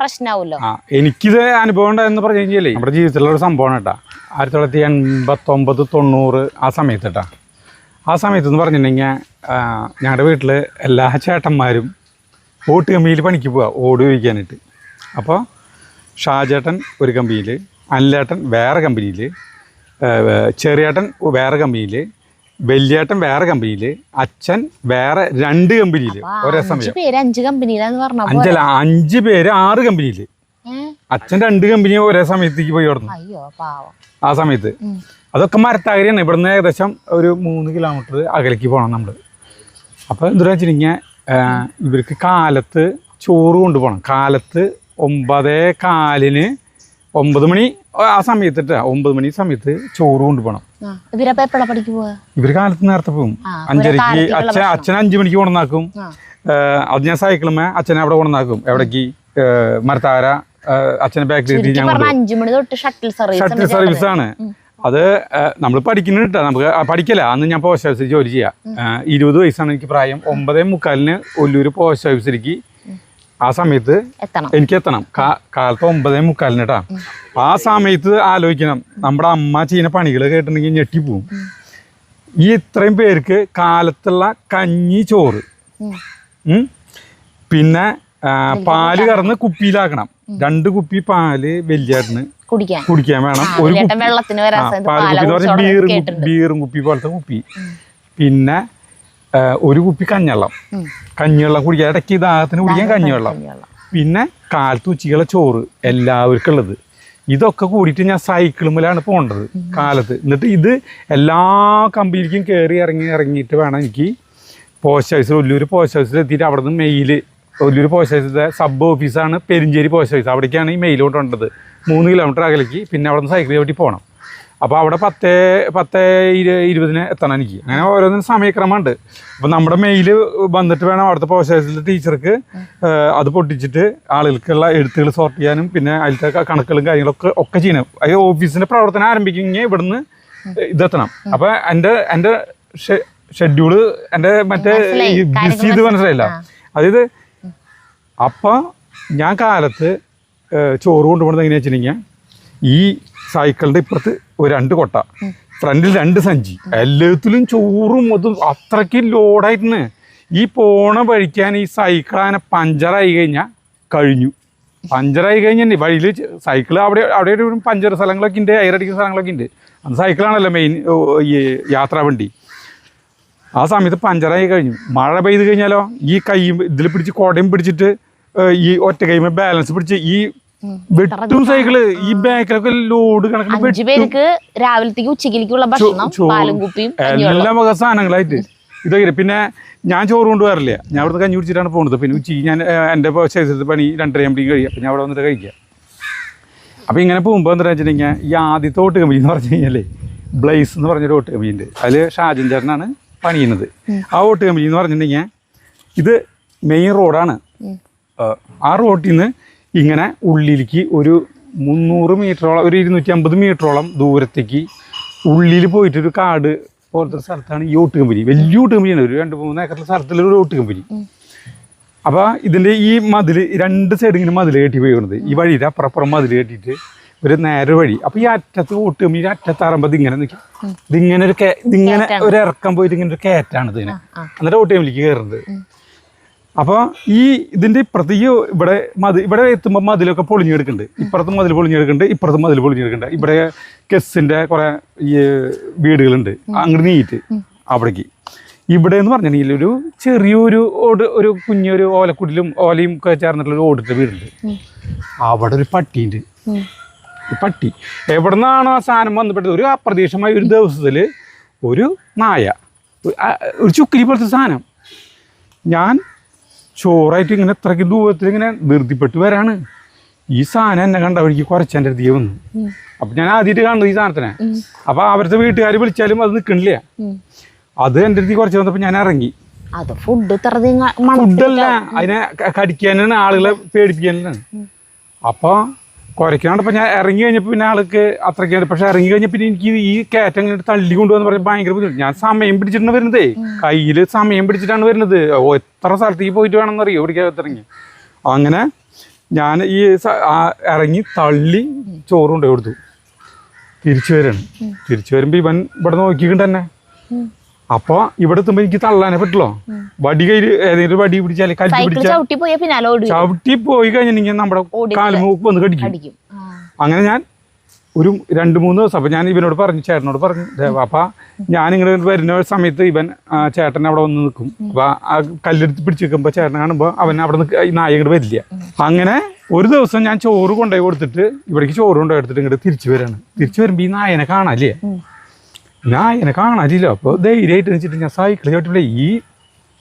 പ്രശ്നമാവല്ലോ. എനിക്കിത് അനുഭവം ഉണ്ടായെന്ന് പറഞ്ഞു കഴിഞ്ഞാലേ നമ്മുടെ ജീവിതത്തിലുള്ള ഒരു സംഭവമാണ് കേട്ടാ. 1989-90 ആ സമയത്ത് കേട്ടാ. ആ സമയത്ത് എന്ന് പറഞ്ഞിട്ടുണ്ടെങ്കിൽ ഞങ്ങളുടെ വീട്ടിൽ എല്ലാ ചേട്ടന്മാരും ഓട്ട് കമ്പിയിൽ പണിക്ക് പോവുക, ഓട് ഉപയോഗിക്കാനായിട്ട്. അപ്പോൾ ഷാജേട്ടൻ ഒരു കമ്പനിയിൽ, അനിലേട്ടൻ വേറെ കമ്പനിയിൽ, ചെറിയേട്ടൻ വേറെ കമ്പനിയിൽ, വലിയേട്ടൻ വേറെ കമ്പനിയിൽ, അച്ഛൻ വേറെ 2 കമ്പനിയിൽ ഒരേ സമയം. 5 പേര് 6 കമ്പനിയിൽ. അച്ഛൻ 2 കമ്പനി ഒരേ സമയത്തേക്ക് പോയി ഓടുന്നു ആ സമയത്ത്. അതൊക്കെ മരത്താകരിയാണ്. ഇവിടുന്ന് ഏകദേശം ഒരു 3 കിലോമീറ്റർ അകലേക്ക് പോകണം നമ്മൾ. അപ്പോൾ എന്താ വെച്ചിട്ടുണ്ടെങ്കിൽ ഇവർക്ക് കാലത്ത് ചോറ് കൊണ്ടുപോകണം. കാലത്ത് 9:15 9 മണി ആ സമയത്ത് 9 മണി സമയത്ത് ചോറ് കൊണ്ടുപോകണം. ഇവര് കാലത്ത് നേരത്തെ പോകും. 5:30ക്ക് അച്ഛൻ 5 മണിക്ക് കൊണ്ടുവന്നാക്കും. അത് ഞാൻ സൈക്കിളുമേ അച്ഛനെ അവിടെ കൊണ്ടുവന്നാക്കും. എവിടേക്ക്? മരത്താര അച്ഛനെ ബാക്കിൽ ഷട്ടിൽ സർവീസ് ആണ്. അത് നമ്മൾ പഠിക്കുന്നുണ്ട്. നമുക്ക് പഠിക്കല. അന്ന് ഞാൻ പോസ്റ്റ് ഓഫീസിൽ ജോലി ചെയ്യാം. 20 വയസ്സാണ് എനിക്ക് പ്രായം. 9:45 ഒല്ലൂർ പോസ്റ്റ് ഓഫീസിലേക്ക് ആ സമയത്ത് എനിക്ക് എത്തണം. കാലത്ത് 9:45 കേട്ടാ. ആ സമയത്ത് ആലോചിക്കണം, നമ്മുടെ അമ്മ ചെയ്യുന്ന പണികൾ കേട്ടിട്ടുണ്ടെങ്കിൽ ഞെട്ടിപ്പോവും. ഈ ഇത്രയും പേർക്ക് കാലത്തുള്ള കഞ്ഞി, ചോറ്, പിന്നെ പാല് കറന്ന് കുപ്പിയിലാക്കണം. 2 കുപ്പി പാല് വലിയേട്ടന് കുടിക്കാൻ വേണം. ഒരു പാല് കുപ്പി ബീറും കുപ്പി പോലത്തെ കുപ്പി. പിന്നെ ഒരു കുപ്പി കഞ്ഞിവെള്ളം കുടിക്കാൻ, ഇടയ്ക്ക് ദാഹത്തിന് കുടിക്കാൻ കഞ്ഞിവെള്ളം. പിന്നെ കാലത്ത് ഉച്ചയ്ക്കുള്ള ചോറ് എല്ലാവർക്കും ഉള്ളത്. ഇതൊക്കെ കൂടിയിട്ട് ഞാൻ സൈക്കിളുമ്മലാണ് പോകേണ്ടത് കാലത്ത്. എന്നിട്ട് ഇത് എല്ലാ കമ്പനിക്കും കയറി ഇറങ്ങിയിട്ട് വേണം എനിക്ക് പോസ്റ്റ് ഓഫീസിൽ, ഒല്ലൂർ പോസ്റ്റ് ഓഫീസിൽ എത്തിയിട്ട് അവിടെ നിന്ന് ഒല്ലൂർ പോസ്റ്റ് ഓഫീസിലെ സബ് ഓഫീസാണ് പെരിഞ്ചേരി പോസ്റ്റ് ഓഫീസ്. അവിടേക്കാണ് ഈ മെയിൽ കൊണ്ടുവരേണ്ടത്. 3 കിലോമീറ്റർ അകലേക്ക്. പിന്നെ അവിടെ നിന്ന് സൈക്കിൾ ചവിട്ടി പോകണം. അപ്പോൾ അവിടെ 10:20 എത്തണം എനിക്ക്. അങ്ങനെ ഓരോന്നിനും സമയക്രമമുണ്ട്. അപ്പോൾ നമ്മുടെ മെയിൽ വന്നിട്ട് വേണം അവിടുത്തെ പോസ്റ്റ് ഓഫീസിലെ ടീച്ചർക്ക് അത് പൊട്ടിച്ചിട്ട് ആളുകൾക്കുള്ള എഴുത്തുകൾ സോർട്ട് ചെയ്യാനും പിന്നെ അതിലത്തെ കണക്കുകളും കാര്യങ്ങളൊക്കെ ചെയ്യണം. ഓഫീസിൻ്റെ പ്രവർത്തനം ആരംഭിക്കുമെങ്കിൽ ഇവിടുന്ന് ഇതെത്തണം. അപ്പോൾ എൻ്റെ ഷെഡ്യൂള് എൻ്റെ മറ്റേ ബിസി ഇത് മനസ്സിലായില്ല. അതായത് അപ്പം ഞാൻ കാലത്ത് ചോറ് കൊണ്ടുപോകുന്നത് എങ്ങനെയാ വെച്ചിട്ടുണ്ടെങ്കിൽ ഈ സൈക്കിളിൻ്റെ ഇപ്പുറത്ത് ഒരു 2 കൊട്ട, ഫ്രണ്ടിൽ 2 സഞ്ചി, എല്ലാത്തിലും ചോറും അതും അത്രയ്ക്ക് ലോഡായിട്ടാണ്. ഈ പോണ വഴിക്കാൻ ഈ സൈക്കിൾ അങ്ങനെ പഞ്ചറായി കഴിഞ്ഞാൽ കഴിഞ്ഞു. പഞ്ചറായി കഴിഞ്ഞാൽ വഴിയിൽ സൈക്കിൾ അവിടെ ഒരു പഞ്ചർ സ്ഥലങ്ങളൊക്കെ ഉണ്ട്, എയറടിക്കുന്ന സ്ഥലങ്ങളൊക്കെ ഉണ്ട്. അന്ന് സൈക്കിളാണല്ലോ മെയിൻ ഈ യാത്രാ വണ്ടി. ആ സമയത്ത് പഞ്ചറായി കഴിഞ്ഞു. മഴ പെയ്ത് കഴിഞ്ഞാലോ ഈ കൈ ഇതിൽ പിടിച്ച് കുടയും പിടിച്ചിട്ട് ഈ ഒറ്റ കൈമ ബാലൻസ് പിടിച്ച് ഈ വെട്ടും സൈക്കിള് ഈ ബാക്കിലൊക്കെ ലോഡ് കണക്കിന് രാവിലത്തേക്ക് ഉച്ചക്കിലേക്കുള്ള ഭക്ഷണം പാലും കുപ്പിയും എല്ലാ വക സാധനങ്ങളായിട്ട് ഇതൊക്കെ. പിന്നെ ഞാൻ ചോറ് കൊണ്ടുപോകാറില്ല, ഞാൻ അവിടുന്ന് കഞ്ഞി കുടിച്ചിട്ടാണ് പോകുന്നത്. പിന്നെ ഉച്ചയ്ക്ക് ഞാൻ എൻ്റെ ശേഷത്തെ പണി 2:30 ആകുമ്പോഴേക്കും കഴിയും. അപ്പം ഞാൻ അവിടെ വന്നിട്ട് കഴിക്കുക. അപ്പം ഇങ്ങനെ പോകുമ്പോൾ എന്താ വെച്ചിട്ടുണ്ടെങ്കിൽ ഈ ആദ്യത്തെ ഓട്ട് കമ്പനി എന്ന് പറഞ്ഞു കഴിഞ്ഞാൽ ബ്ലേസ് എന്ന് പറഞ്ഞൊരു ഓട്ട് കമ്പനി ഉണ്ട്. അതിൽ ഷാജൻ ചേട്ടനാണ് പണിയുന്നത്. ആ ഓട്ട് കമ്പനി എന്ന് പറഞ്ഞിട്ടുണ്ടെങ്കിൽ ഇത് മെയിൻ റോഡാണ്. ആ റോഡിൽ നിന്ന് ഇങ്ങനെ ഉള്ളിലേക്ക് ഒരു 300 മീറ്ററോളം, ഒരു 250 മീറ്ററോളം ദൂരത്തേക്ക് ഉള്ളിൽ പോയിട്ടൊരു കാട് പോലത്തെ സ്ഥലത്താണ് ഈ ഓട്ട് കമ്പനി. വലിയ ഓട്ട് കമ്പനിയാണ്, ഒരു 2-3 ഏക്കറിലെ സ്ഥലത്തിലൊരു ഓട്ട് കമ്പനി. അപ്പോൾ ഇതിൻ്റെ ഈ മതിൽ 2 സൈഡ് ഇങ്ങനെ മതിൽ കെട്ടി പോയിരുന്നത്. ഈ വഴിയിൽ അപ്പുറപ്പുറം മതിൽ കെട്ടിയിട്ട് ഒരു നേരെ വഴി. അപ്പോൾ ഈ അറ്റത്ത് ഓട്ട് കമ്പനി അറ്റത്താറുമ്പോൾ ഇതിങ്ങനെ നിൽക്കും. ഇതിങ്ങനെ ഒരു ഇറക്കം പോയിട്ട് ഇങ്ങനെ ഒരു കയറ്റാണ് ഇതിന്. എന്നിട്ട് ഓട്ട് കമ്പനിക്ക് കയറുന്നത്. അപ്പോൾ ഈ ഇതിൻ്റെ ഇപ്പുറത്ത് ഈ ഇവിടെ എത്തുമ്പോൾ മതിലൊക്കെ പൊളിഞ്ഞെടുക്കുന്നുണ്ട്. ഇപ്പുറത്തും മതിൽ പൊളിഞ്ഞെടുക്കുന്നുണ്ട്, ഇപ്പുറത്തും മതിൽ പൊളിഞ്ഞെടുക്കുന്നുണ്ട്. ഇവിടെ കെസ്സിൻ്റെ കുറേ ഈ വീടുകളുണ്ട് അങ്ങോട്ട് നീയിട്ട് അവിടേക്ക്. ഇവിടെ എന്ന് പറഞ്ഞിട്ടുണ്ടെങ്കിൽ ഒരു ചെറിയൊരു ഒരു കുഞ്ഞൊരു ഓലക്കുടിലും ഓലയും ഒക്കെ ചേർന്നിട്ടുള്ളൊരു ഓടിട്ട വീടുണ്ട്. അവിടെ ഒരു പട്ടിയുണ്ട്. പട്ടി എവിടെ നിന്നാണോ ആ സാധനം വന്നപ്പെട്ടത്, ഒരു അപ്രതീക്ഷിതമായ ഒരു ദിവസത്തിൽ ഒരു നായ, ഒരു ചുക്കിലി പോലത്തെ സാധനം. ഞാൻ ചോറായിട്ട് ഇങ്ങനെ ഇത്രയ്ക്ക് ദൂരത്തിൽ ഇങ്ങനെ ധൃതിപ്പെട്ട് വരാണ്. ഈ സാധനം എന്നെ കണ്ട വഴിക്ക് കുറച്ചെൻ്റെ അടുത്തേക്ക് വന്നു. അപ്പം ഞാൻ ആദ്യമായിട്ട് കാണുന്നത് ഈ സാധനത്തിനെ. അപ്പോൾ അവരുടെ വീട്ടുകാർ വിളിച്ചാലും അത് നിൽക്കണില്ല. അത് എൻ്റെ അടുത്ത് കുറച്ച് വന്നപ്പോൾ ഞാൻ ഇറങ്ങി. ഫുഡല്ല, അതിനെ കടിക്കാനാണ്, ആളുകളെ പേടിപ്പിക്കാനാണ്. അപ്പോൾ കുരയ്ക്കാണ്ടപ്പോൾ ഞാൻ ഇറങ്ങി കഴിഞ്ഞപ്പോൾ പിന്നെ ആൾക്ക് അത്രയ്ക്കാണ്. പക്ഷെ ഇറങ്ങി കഴിഞ്ഞപ്പോൾ എനിക്ക് ഈ കയറ്റം ഇങ്ങനെ തള്ളി കൊണ്ടുവന്ന് പറഞ്ഞാൽ ഭയങ്കര ബുദ്ധിമുട്ട്. ഞാൻ സമയം പിടിച്ചിട്ടാണ് വരുന്നതേ, കയ്യിൽ സമയം പിടിച്ചിട്ടാണ് വരുന്നത്. എത്ര സ്ഥലത്തേക്ക് പോയിട്ട് വേണമെന്നറിയോ ഇവിടേക്കകത്തിറങ്ങി. അങ്ങനെ ഞാൻ ഈ ഇറങ്ങി തള്ളി ചോറ് കൊണ്ടുപോയി കൊടുത്തു. തിരിച്ചു വരാണ്. തിരിച്ചു വരുമ്പോൾ ഇവൻ ഇവിടെ നോക്കിയിട്ടുണ്ട് തന്നെ. അപ്പോൾ ഇവിടെ എത്തുമ്പോൾ എനിക്ക് തള്ളാനേ പറ്റുള്ളൂ. വടി കയ്യിൽ ഏതെങ്കിലും വടി പിടിച്ചാൽ കല്ല് പിടിച്ചാൽ ചവിട്ടി പോയി കഴിഞ്ഞിട്ടുണ്ടെങ്കിൽ നമ്മുടെ കാലുമൂക്ക് വന്ന് കടിക്കും. അങ്ങനെ ഞാൻ ഒരു 2-3 ദിവസം അപ്പം ഞാൻ ഇവനോട് പറഞ്ഞു, ചേട്ടനോട് പറഞ്ഞു. അപ്പം ഞാനിങ്ങനെ വരുന്ന സമയത്ത് ഇവൻ ചേട്ടൻ അവിടെ വന്ന് നിൽക്കും. അപ്പം ആ കല്ലെടുത്ത് പിടിച്ച് നിൽക്കുമ്പോൾ ചേട്ടനെ കാണുമ്പോൾ അവൻ അവിടെ ഈ നായ ഇങ്ങോട്ട് വരില്ല. അങ്ങനെ ഒരു ദിവസം ഞാൻ ചോറ് കൊണ്ടുപോയി കൊടുത്തിട്ട് ഇവിടേക്ക് ചോറ് കൊണ്ടുപോയി എടുത്തിട്ട് ഇങ്ങോട്ട് തിരിച്ചു വരാണ്. തിരിച്ചു വരുമ്പോൾ ഈ നായനെ കാണാല്ലേ, നായനെ കാണാനില്ല. അപ്പോൾ ധൈര്യമായിട്ട് വെച്ചിട്ട് ഞാൻ സൈക്കിൾ ചവിട്ടില്ലേ,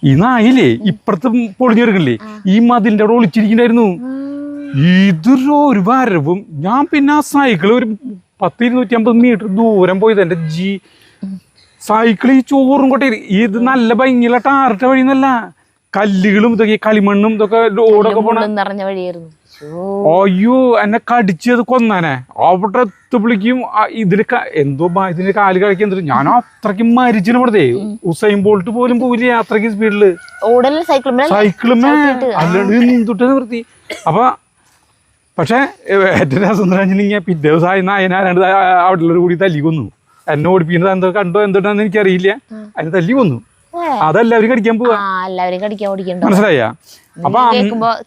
ഈ നായില്ലേ ഇപ്പുറത്ത് പൊളിഞ്ഞെടുക്കണില്ലേ, ഈ മതിലിൻ്റെ അവിടെ ഒളിച്ചിരിക്കണ്ടായിരുന്നു. ഇതൊരു വരവും. ഞാൻ പിന്നെ ആ സൈക്കിൾ ഒരു 100-250 മീറ്റർ ദൂരം പോയത്. എൻ്റെ സൈക്കിൾ ഈ ചോറും കൊട്ടേ ഇത് നല്ല ഭംഗിയുള്ള ടാറിട്ട വഴിന്നല്ല, കല്ലുകളും ഇതൊക്കെ കളിമണ്ണും ഇതൊക്കെ റോഡൊക്കെ പോണ വഴിയായിരുന്നു. അയ്യോ, എന്നെ കടിച്ചത് കൊന്നാനെ. അവിടെ എത്തുമ്പോഴേക്കും ഇതില് എന്തോ ഇതിന് കാല് കഴിക്കാൻ. ഞാൻ അത്രയ്ക്കും മരിച്ചിന് ഇവിടത്തെ ഉസൈൻ ബോൾട്ട് പോലും പോവില്ല അത്രയ്ക്ക് സ്പീഡില് സൈക്കിളുമേ, അല്ലാണ്ട് എന്തൊട്ട് നിർത്തി. അപ്പൊ പക്ഷെ ഏറ്റവും രസം എന്താ വെച്ചിട്ടുണ്ടെങ്കിൽ പിറ്റേ ദിവസം നായനാരാണ്ട് അവിടെ ഉള്ളൊരു കൂടി തല്ലി കൊന്നു. എന്നെ ഓടിപ്പിക്കുന്നത് എന്തോ കണ്ടോ എന്തുകൊണ്ടാന്ന് എനിക്കറിയില്ല, അതിന് തല്ലി കൊന്നു. അതെല്ലാവരും കടിക്കാൻ പോവാ, മനസ്സിലായ. അപ്പൊ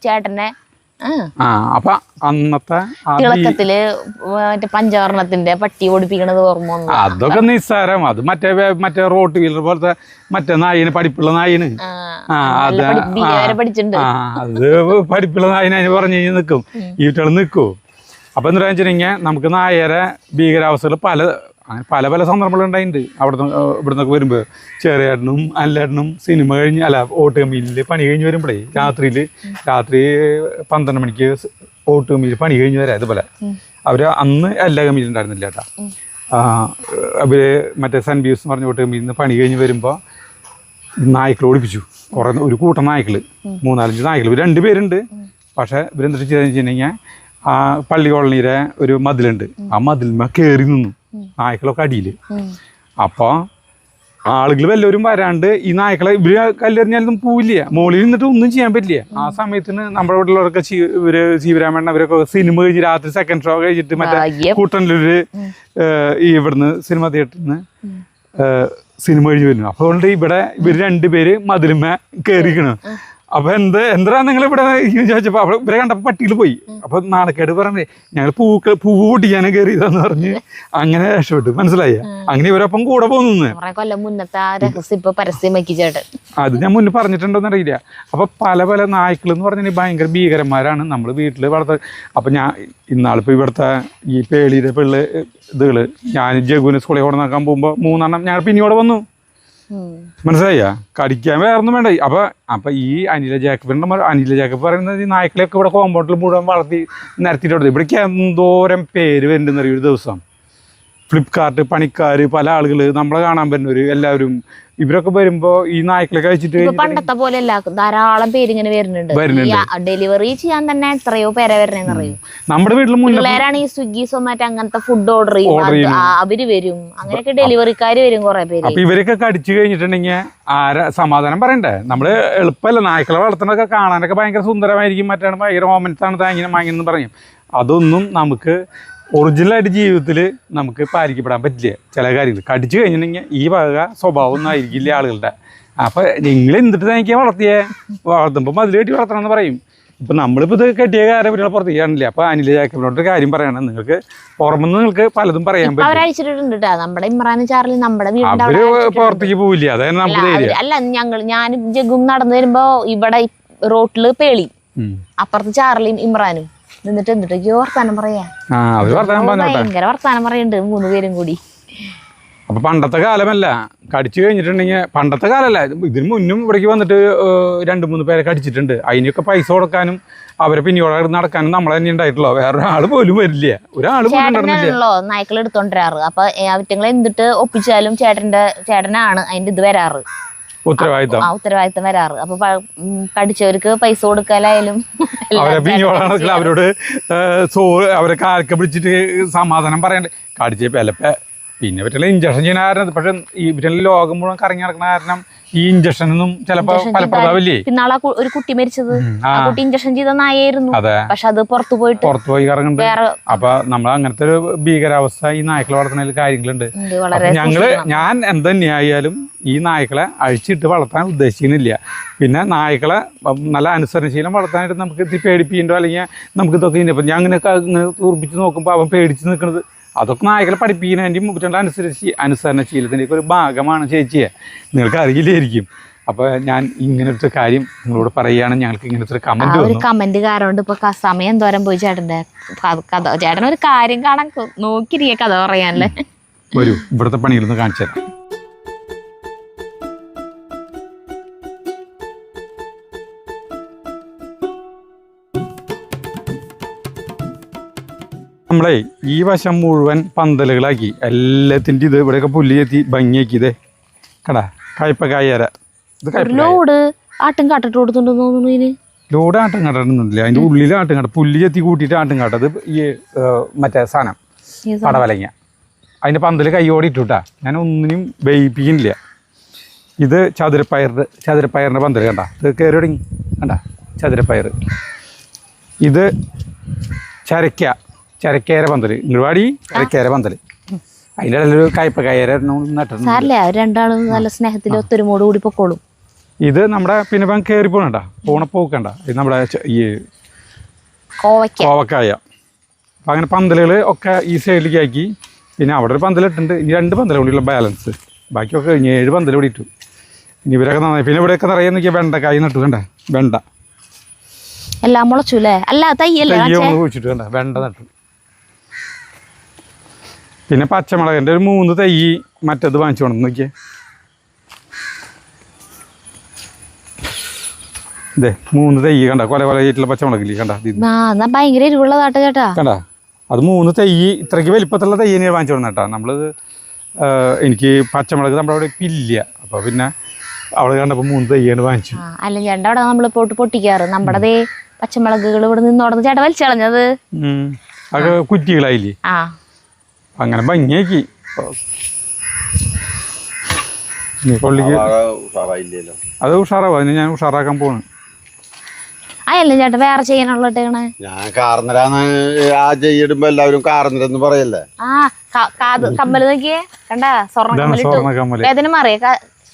ചേട്ടനെ അപ്പൊ അന്നത്തെ തിളക്കത്തില് മറ്റേ പഞ്ചവർണ്ണത്തിന്റെ പട്ടി ഓടിപ്പിക്കണത് ഓർമ്മ. അതൊക്കെ നിസ്സാരം. അത് മറ്റേ റോട്ട് വീലർ പോലത്തെ മറ്റേ നായിന്, പഠിപ്പുള്ള നായിന്. അത് പഠിപ്പുള്ള നായിന് അതിന് പറഞ്ഞു കഴിഞ്ഞാൽ നിൽക്കും, ഈ വീട്ടുകൾ നിൽക്കൂ. അപ്പൊ എന്താ വെച്ചിട്ടുണ്ടെങ്കിൽ നമുക്ക് നായരെ ഭീകരാവസ്ഥകൾ പല പല സന്ദർഭങ്ങളുണ്ടായിട്ടുണ്ട്. ഇവിടുന്നൊക്കെ വരുമ്പോൾ ചെറിയേട്ടനും അല്ലേട്ടനും സിനിമ കഴിഞ്ഞ് ഓട്ട് കമ്പനിയിൽ പണി കഴിഞ്ഞ് വരുമ്പോഴേ രാത്രി 12 മണിക്ക് ഓട്ട് കമ്പനിയിൽ പണി കഴിഞ്ഞ് വരാം. അതുപോലെ അവർ അന്ന് എല്ലാ കമ്പനിയിലും ഉണ്ടായിരുന്നില്ല കേട്ടോ. അവർ മറ്റേ സെൻറ്റ് പീസ് എന്ന് പറഞ്ഞ ഓട്ട് കമ്പനിയിൽ നിന്ന് പണി കഴിഞ്ഞ് വരുമ്പോൾ നായ്ക്കൾ ഓടിപ്പിച്ചു. ഒരു കൂട്ടം നായ്ക്കൾ, 3-4 നായ്ക്കൾ. 2 പേരുണ്ട്. പക്ഷേ ഇവരെന്താ ചെയ്തെന്ന് വെച്ചിട്ടുണ്ടെങ്കിൽ ആ പള്ളി കോളനിയിലെ ഒരു മതിലുണ്ട്, ആ മതിൽമ കയറി നിന്നു നായ്ക്കളൊക്കെ അടിയിൽ. അപ്പോൾ ആളുകൾ വല്ലവരും വരാണ്ട് ഈ നായ്ക്കളെ ഇവര് കല്ലെറിഞ്ഞാലൊന്നും പോവില്ല, മുകളിൽ നിന്നിട്ട് ഒന്നും ചെയ്യാൻ പറ്റില്ല. ആ സമയത്തിന് നമ്മുടെ വീട്ടിലുള്ളവരൊക്കെ ഇവര് ശിവരാമണ്ണ അവരൊക്കെ സിനിമ കഴിഞ്ഞ് രാത്രി സെക്കൻഡ് ഷോ കഴിച്ചിട്ട് മറ്റേ കൂട്ടനിലൊരു ഈ ഇവിടുന്ന് സിനിമ തിയേറ്ററിൽ നിന്ന് സിനിമ കഴിഞ്ഞ് വരുന്നു. അപ്പോൾ അതുകൊണ്ട് ഇവിടെ ഇവര് രണ്ടുപേര് മതിലുമ കയറിക്കണം. അപ്പൊ എന്താ നിങ്ങൾ ഇവിടെ ചോദിച്ചപ്പോ അവിടെ ഇവരെ കണ്ടപ്പോ പട്ടിയിൽ പോയി. അപ്പൊ നാണക്കേട് പറഞ്ഞേ ഞങ്ങൾ പൂവ് പൊട്ടിക്കാനും കയറിയതാന്ന് പറഞ്ഞ് അങ്ങനെ രക്ഷപ്പെട്ടു. മനസ്സിലായ? അങ്ങനെ ഇവരൊപ്പം കൂടെ പോന്നു. അത് ഞാൻ മുന്നേ പറഞ്ഞിട്ടുണ്ടോന്ന് അറിയില്ല. അപ്പൊ പല നായ്ക്കൾ എന്ന് പറഞ്ഞാൽ ഭയങ്കര ഭീകരന്മാരാണ് നമ്മൾ വീട്ടിൽ വളർത്ത. അപ്പൊ ഞാൻ ഇന്നാളിപ്പോ ഇവിടുത്തെ ഈ പേളിയുടെ ഇതുകള് ഞാൻ ജഗുവിനെ സ്കൂളിൽ കൊണ്ട് നോക്കാൻ പോകുമ്പോ 3 എണ്ണം ഞങ്ങൾ പിന്നീട് വന്നു. മനസ്സിലായ? കടിക്കാൻ വേറെ ഒന്നും വേണ്ട. അപ്പൊ ഈ അനില ജാക്കബ് പറയുന്നത് ഈ നായ്ക്കളെയൊക്കെ ഇവിടെ കോമ്പൗണ്ടിൽ മുഴുവൻ വളർത്തി നിരത്തിയിട്ട് ഇവിടേക്ക് എന്തോരം പേര് വരുന്നുണ്ടെന്ന് അറിയും. ഒരു ദിവസം ഫ്ലിപ്കാർട്ട് പണിക്കാർ പല ആളുകൾ നമ്മളെ കാണാൻ വരുന്നവര് എല്ലാവരും ഇവരൊക്കെ വരുമ്പോ ഈ നായ്ക്കളെ കഴിച്ചിട്ട് പണ്ടത്തെ പോലെ അല്ല, ധാരാളം പേര് ഇങ്ങനെ വരുന്നുണ്ട്. ഡെലിവറി ചെയ്യാൻ തന്നെ എത്രയോ പേരെ വരണേന്ന് അറിയും. നമ്മുടെ വീട്ടിൽ പിള്ളേരാണ് ഈ സ്വിഗ്ഗി സൊമാറ്റോ അങ്ങനത്തെ ഫുഡ് ഓർഡർ ചെയ്യും, അവര് വരും. അങ്ങനെയൊക്കെ ഡെലിവറിക്കാര് വരും കുറെ പേര്. അപ്പൊ ഇവരൊക്കെ കടിച്ചു കഴിഞ്ഞിട്ടുണ്ടെങ്കിൽ സമാധാനം പറയണ്ടേ? നമ്മള് എളുപ്പമല്ല. നായ്ക്കളെ വളർത്തുന്നതൊക്കെ കാണാനൊക്കെ ഭയങ്കര സുന്ദരമായിരിക്കും, മറ്റാണ് ഭയങ്കര മോമെന്റ്സാണ് താങ്ങിനെ മാങ്ങിയെന്ന് പറയും. അതൊന്നും നമുക്ക് ഒറിജിനലായിട്ട് ജീവിതത്തിൽ നമുക്ക് പാലിക്കപ്പെടാൻ പറ്റില്ല. ചില കാര്യങ്ങൾ കടിച്ചു കഴിഞ്ഞിട്ടുണ്ടെങ്കിൽ ഈ വക സ്വഭാവം ഒന്നും ആയിരിക്കില്ല ആളുകളുടെ. അപ്പൊ നിങ്ങൾ എന്തിട്ട് തനിക്ക് വളർത്തുമ്പോൾ മതിൽ കെട്ടി വളർത്തണമെന്ന് പറയും. ഇപ്പൊ നമ്മളിപ്പോ ഇത് കെട്ടിയ കാര്യം പറ്റിയുള്ള പുറത്തേക്ക് കാണില്ല. അപ്പൊ അനില ജാക്കബിനോട് കാര്യം പറയണം. നിങ്ങൾക്ക് പുറമെന്ന് നിങ്ങൾക്ക് പലതും പറയാൻ പറ്റും. നമ്മുടെ ഇമ്രാനും ചാർലി നമ്മുടെ അവര് പുറത്തേക്ക് പോവില്ല. അതായത് നമുക്ക് അല്ല, ഞാനും ജഗും നടന്നു വരുമ്പോ ഇവിടെ റോട്ടില് പേളി, അപ്പുറത്ത് ചാർലിയും ഇമ്രാനും നിന്നിട്ട് എന്തിട്ടൊക്കെയോ വർത്താനം പറയാ. ഭയങ്കര വർത്താനം പറയുന്നുണ്ട് 3 പേരും കൂടി. അപ്പൊ പണ്ടത്തെ കാലമല്ല. കടിച്ചു കഴിഞ്ഞിട്ടുണ്ടെങ്കിൽ പണ്ടത്തെ കാലമല്ല, ഇതിന് മുന്നും ഇവിടേക്ക് വന്നിട്ട് 2-3 പേരെ കടിച്ചിട്ടുണ്ട്. അതിനൊക്കെ പൈസ കൊടുക്കാനും അവരെ പിന്നീട് നടക്കാനും നമ്മളെ തന്നെ ഉണ്ടായിട്ടുള്ളൂ. വേറൊരാള് പോലും വരില്ല. ഒരാള് ചേട്ടനാണല്ലോ നായ്ക്കൾ എടുത്തോണ്ടിരാറ്. അപ്പൊ അവറ്റങ്ങൾ എന്തിട്ട് ഒപ്പിച്ചാലും ചേട്ടനാണ് അതിന്റെ ഇത് വരാറ്, ഉത്തരവാദിത്തം വരാറ്. അപ്പൊ കടിച്ചവർക്ക് പൈസ കൊടുക്കാനായാലും അവരോട് അവരെ കാലൊക്കെ പിടിച്ചിട്ട് സമാധാനം പറയണ്ടേ. കടിച്ച പെലപ്പ പിന്നെ പറ്റുള്ള ഇഞ്ചക്ഷൻ ചെയ്യുന്ന കാരണം. പക്ഷെ ഇവരുടെ ലോകം മുഴുവൻ കറങ്ങി നടക്കുന്ന കാരണം ഈ ഇഞ്ചക്ഷനൊന്നും ചിലപ്പോ ഫലപ്രദാവില്ലേ. പിന്നാളെ ഒരു കുട്ടി മരിച്ചത്, കുട്ടി ഇഞ്ചക്ഷൻ ചെയ്ത നായായിരുന്നു. പക്ഷെ അത് പുറത്തു പോയി കറങ്ങുന്നുണ്ട്. അപ്പൊ നമ്മൾ അങ്ങനത്തെ ഒരു ഭീകരാവസ്ഥ ഈ നായ്ക്കളെ വളർത്തുന്നതിൽ കാര്യങ്ങളുണ്ട്. ഞാൻ എന്തുതന്നെയായാലും ഈ നായ്ക്കളെ അഴിച്ചിട്ട് വളർത്താൻ ഉദ്ദേശിക്കുന്നില്ല. പിന്നെ നായ്ക്കളെ നല്ല അനുസരണശീലം വളർത്താനായിട്ട് നമുക്ക് പേടിപ്പിക്കണ്ടോ അല്ലെങ്കിൽ നമുക്ക് ഇതൊക്കെ ഇപ്പം ഞാൻ അങ്ങനെയൊക്കെ ഇങ്ങനെ തുറപ്പിച്ച് നോക്കുമ്പോൾ അവൻ പേടിച്ച് നിൽക്കുന്നത് അതൊക്കെ നായ്ക്കളെ പഠിപ്പിക്കുന്നതിൻ്റെയും മുറ്റുള്ള അനുസരണശീലത്തിൻ്റെ ഒരു ഭാഗമാണ് ചേച്ചിയെ. നിങ്ങൾക്ക് അറിയില്ലായിരിക്കും. അപ്പോൾ ഞാൻ ഇങ്ങനത്തെ കാര്യം നിങ്ങളോട് പറയുകയാണ്. ഞങ്ങൾക്ക് ഇങ്ങനത്തെ ഒരു കമന്റ് കാരണം ഇപ്പൊ സമയം തോരം പോയി ചേട്ടൻ്റെ കഥ. ചേട്ടനൊരു കാര്യം കാണാൻ നോക്കിയിരിക്കുക കഥ പറയാനല്ലേ. വരൂ, ഇവിടുത്തെ പണികളൊന്ന് കാണിച്ചു തരാം. നമ്മളെ ഈ വശം മുഴുവൻ പന്തലുകളാക്കി എല്ലാത്തിൻ്റെ ഇത് ഇവിടെയൊക്കെ പുല്ല് ചെത്തി ഭംഗിയാക്കി. ഇതേ കടാ കയ്പക്കായര ലോഡ് ആട്ടും കാട്ടിട്ട് കൊടുത്തുണ്ടെന്ന് തോന്നുന്നു. ലോഡ് ആട്ടും കാട്ടുന്നില്ല, അതിൻ്റെ ഉള്ളിൽ ആട്ടും കാട്ട പുല്ല് ചെത്തി കൂട്ടിയിട്ട് ആട്ടും കാട്ടത് ഈ മറ്റേ സാധനം പടവലങ്ങ അതിൻ്റെ പന്തൽ കൈയോടെ ഇട്ടുട്ടാ. ഞാൻ ഒന്നിനും വേയിപ്പിക്കുന്നില്ല. ഇത് ചതുരപ്പയറിൻ്റെ പന്തൽ കണ്ട, ഇത് കയറി തുടങ്ങി കണ്ട ചതുരപ്പയർ. ഇത് ചരക്കേര പന്തൽ, ഇങ്ങോടി ചരക്കേര പന്തൽ. അതിൻ്റെ ഇടയിലൊരു കയ്പക്കായര നട്ടിട്ടുണ്ട്. രണ്ടാളും നല്ല സ്നേഹത്തിൽ ഒത്തൊരുമോട് കൂടി പൊക്കോളും. ഇത് നമ്മുടെ പിന്നെ ഇപ്പം കയറി പോകണ്ട പോണപ്പോക്കണ്ട. ഇത് നമ്മുടെ ഈ കോവക്കായ. അപ്പം അങ്ങനെ പന്തലുകൾ ഒക്കെ ഈ സൈഡിലേക്ക് ആക്കി. പിന്നെ അവിടെ ഒരു പന്തലിട്ടുണ്ട്. ഇനി 2 പന്തൽ കൂടിയുള്ള ബാലൻസ്. ബാക്കിയൊക്കെ കഴിഞ്ഞ് 7 പന്തൽ കൂടി ഇട്ടു. ഇനി ഇവരൊക്കെ നന്നായി. പിന്നെ ഇവിടെയൊക്കെ നിറയെ നോക്കിയാൽ വെണ്ടക്കായി നട്ടു കണ്ട. വെണ്ട എല്ലാം മുളച്ചു അല്ലേ? അല്ല കുഴിച്ചിട്ട് കണ്ട വെണ്ട നട്ടു. പിന്നെ പച്ചമുളകിൻ്റെ ഒരു 3 തൈ മറ്റത് വാങ്ങിച്ചു കൊണ്ടു നോക്കിയേ. ഇതേ 3 തൈ കണ്ട കൊലയിട്ടുള്ള പച്ചമുളകില്ലേ കണ്ട. ഭയങ്കര എരിവുള്ളതാട്ടോ ചേട്ടാ. കണ്ട അത് 3 തൈ ഇത്രയ്ക്ക് വലിപ്പത്തിലുള്ള തൈ തന്നെയാണ് വാങ്ങിച്ചു കൊണ്ടു കേട്ടാ. നമ്മളത് എനിക്ക് പച്ചമുളക് നമ്മുടെ അവിടെ ഇല്ല. അപ്പോൾ പിന്നെ അവള് കണ്ടപ്പോൾ 3 തൈയാണ് വാങ്ങിച്ചു. അല്ല ചേട്ടാ അവിടെ നമ്മൾ പോട്ട് പൊട്ടിക്കാറ് നമ്മുടെ പച്ചമുളകുകൾ ഇവിടെ നിന്നോടന്ന് ചേട്ടാ വലിച്ചു കളഞ്ഞത് അത് കുറ്റികളായില്ലേ. അങ്ങനെ ഭംഗിയാക്കി. കൊള്ളിക്ക് ഉഷാറായില്ലല്ലോ. അത് ഉഷാറാവും. അതിന് ഞാൻ ഉഷാറാക്കാൻ പോണ്. അയല്ല ചേട്ടാ വേറെ ചെയ്യാനുള്ള ഇട്ടേക്കണേ. ഞാൻ കാർന്നരാന്ന് ആ ചെയ്യിടുമ്പോ എല്ലാവരും കാർന്നരെന്ന് പറയല്ലേ. ആ കാത് കമ്മല് നോക്കിയേ കണ്ടാ സ്വർണ്ണ സ്വർണ്ണ കമ്മലിട്ടു. കമ്മല്. വേദന മാറിയ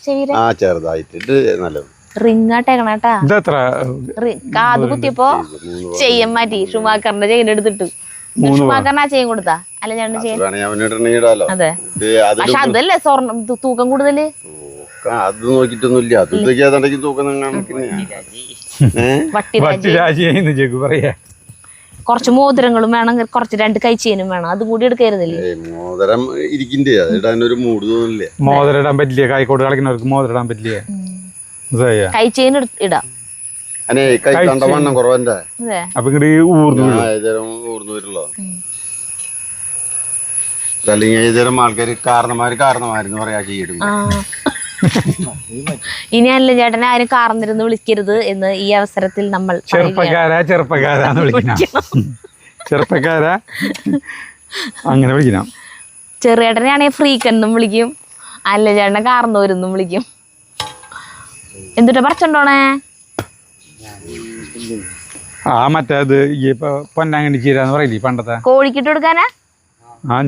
ചെവിയില് ആ ചെറുതായിട്ടിട്ട് നല്ലത്. റിങ് ആട്ടേക്കണേട്ടാ. ഇതെത്ര? കാത് കുത്തിയപ്പോ ചെയ്യാൻ മാറ്റി ഷുമാക്കറിന്റെ ചെയിൻ എടുത്തിട്ടു. ഷുമാക്കറിന് ആ ചെയിൻ കൊടുത്താ അല്ല ചേട്ടൻ ചെയിൻ. അതെ പക്ഷെ അതല്ലേ സ്വർണ്ണം തൂക്കം കൂടുതല്. അത് നോക്കിട്ടൊന്നുമില്ല. അത് തൂക്കം കുറച്ച് മോതിരങ്ങളും വേണം, കുറച്ച് 2 കൈച്ചേനും വേണം. അത് കൂടി എടുക്കരുന്നില്ലേ? മോതിരം ഇരിക്കണ്ടേ, അത് ഇടാനൊരു മൂഡ് തോന്നില്ലേ. മോതിരം ഇടാൻ പറ്റില്ല. കായിക്കോട്ട് കളിക്കുന്നവർക്ക് മോതിരം ഇടാൻ പറ്റില്ല. കൈച്ചേൻ ഇടാം. വണ്ണം കുറവന്റെ അപ്പൊ ഇങ്ങോട്ട് ഊർന്നു വരുള്ളൂ. അല്ലെങ്കിൽ ഏതരം ആൾക്കാര് കാരണമാരെന്ന് പറയാ ചെയ്തിടും. ഇനി അല്ല ചേട്ടനെ ആരും കാർന്നിരുന്ന് വിളിക്കരുത് എന്ന് ഈ അവസരത്തിൽ നമ്മൾ ചെറുപ്പക്കാരാന്ന് വിളിക്കണം. ചെറുപ്പക്കാരാ അങ്ങനെ വിളിക്കണം. ചെറിയേട്ടനെയാണെങ്കിൽ ഫ്രീക്കെന്നും വിളിക്കും, അല്ല ചേട്ടനെ കാർന്നവരെന്നും വിളിക്കും. എന്തുട്ടാ പറിച്ചോണ്ടോണേ? മറ്റേത് ഈ പൊന്നാങ്കണ്ണി ചീരാന്ന് പറയില്ലേ പണ്ടത്തെ, കോഴിക്കിട്ട് കൊടുക്കാനാ?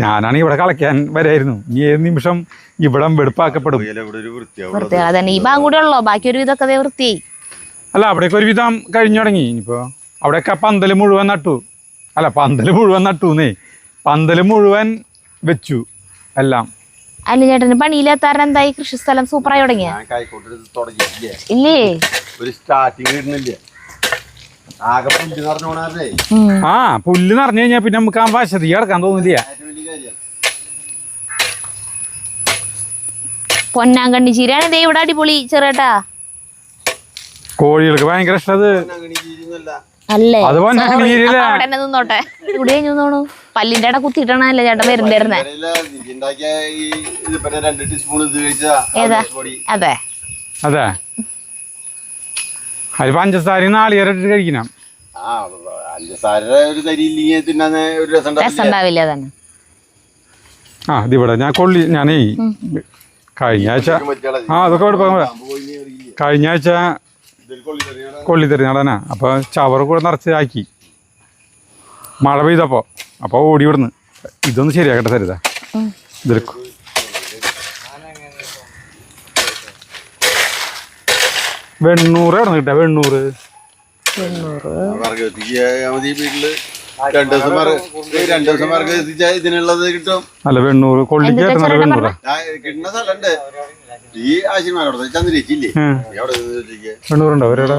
ഞാനാണെങ്കിൽ ഇവിടെ കളയ്ക്കാൻ വരായിരുന്നു. ഇനി ഏത് നിമിഷം ഇവിടെ വെടുപ്പാക്കപ്പെടും. അതന്നെ ഈ ഭാഗം കൂടെ ഉള്ളോ? ബാക്കി ഒരു വിധമൊക്കെ വൃത്തിയായി. അല്ല അവിടെയൊക്കെ ഒരു വിധം കഴിഞ്ഞു തുടങ്ങി. ഇനിയിപ്പോ അവിടെയൊക്കെ പന്തല് മുഴുവൻ നട്ടു. പന്തല് മുഴുവൻ വെച്ചു എല്ലാം. അല്ല ചേട്ടന് പണിയിലെത്താറ് എന്തായി? കൃഷി സ്ഥലം സൂപ്പറായി തുടങ്ങിയ ഇല്ലേ? ഒരു സ്റ്റാർട്ടിങ് ഇടുന്നില്ലേ. പുല്ല് നിറഞ്ഞു കഴിഞ്ഞാ പിന്നെ നമുക്ക് ആ വശതി കിടക്കാൻ തോന്നില്ല. പൊന്നാങ്കണ്ണി ചീരയാണ് ദേ ഇവിടെ അടിപൊളി ചേട്ടാ. കോഴികൾക്ക് ഭയങ്കര ഇഷ്ടം അത്. അല്ലേ അത് പൊന്നാങ്കണ്ണി ചീരയില്ല. അവിടെ തന്നെ നിന്നോട്ടെ. ഇവിടെ തോന്നു പല്ലിന്റെ ഇട കുത്തിയിട്ടാണല്ലേ ചേട്ടൻ വരുന്നേ? ഏതാ? അതെ അതെ. അത് പഞ്ചസാരയും നാളികേരം കഴിക്കണം. രസം ഉണ്ടാവില്ല തന്നെ. ഇതിവിടെ ഞാനേ കഴിഞ്ഞ ആഴ്ച അതൊക്കെ കഴിഞ്ഞ ആഴ്ച കൊള്ളിത്തെറി നടനാ. അപ്പൊ ചവറ് കൂടെ നിറച്ച് ആക്കി മഴ പെയ്തപ്പോ അപ്പൊ ഓടി വിടുന്നു. ഇതൊന്ന് ശരിയാക്കട്ടെ തരുതാ. ഇതിൽ വെണ്ണൂറ് കിടന്നു കിട്ടാ. വെണ്ണൂറ് അല്ല വെണ്ണൂറ് കൊള്ളിക്ക് നല്ല വെണ്ണൂറാ. വെണ്ണൂറുണ്ടോ അവരുടെ?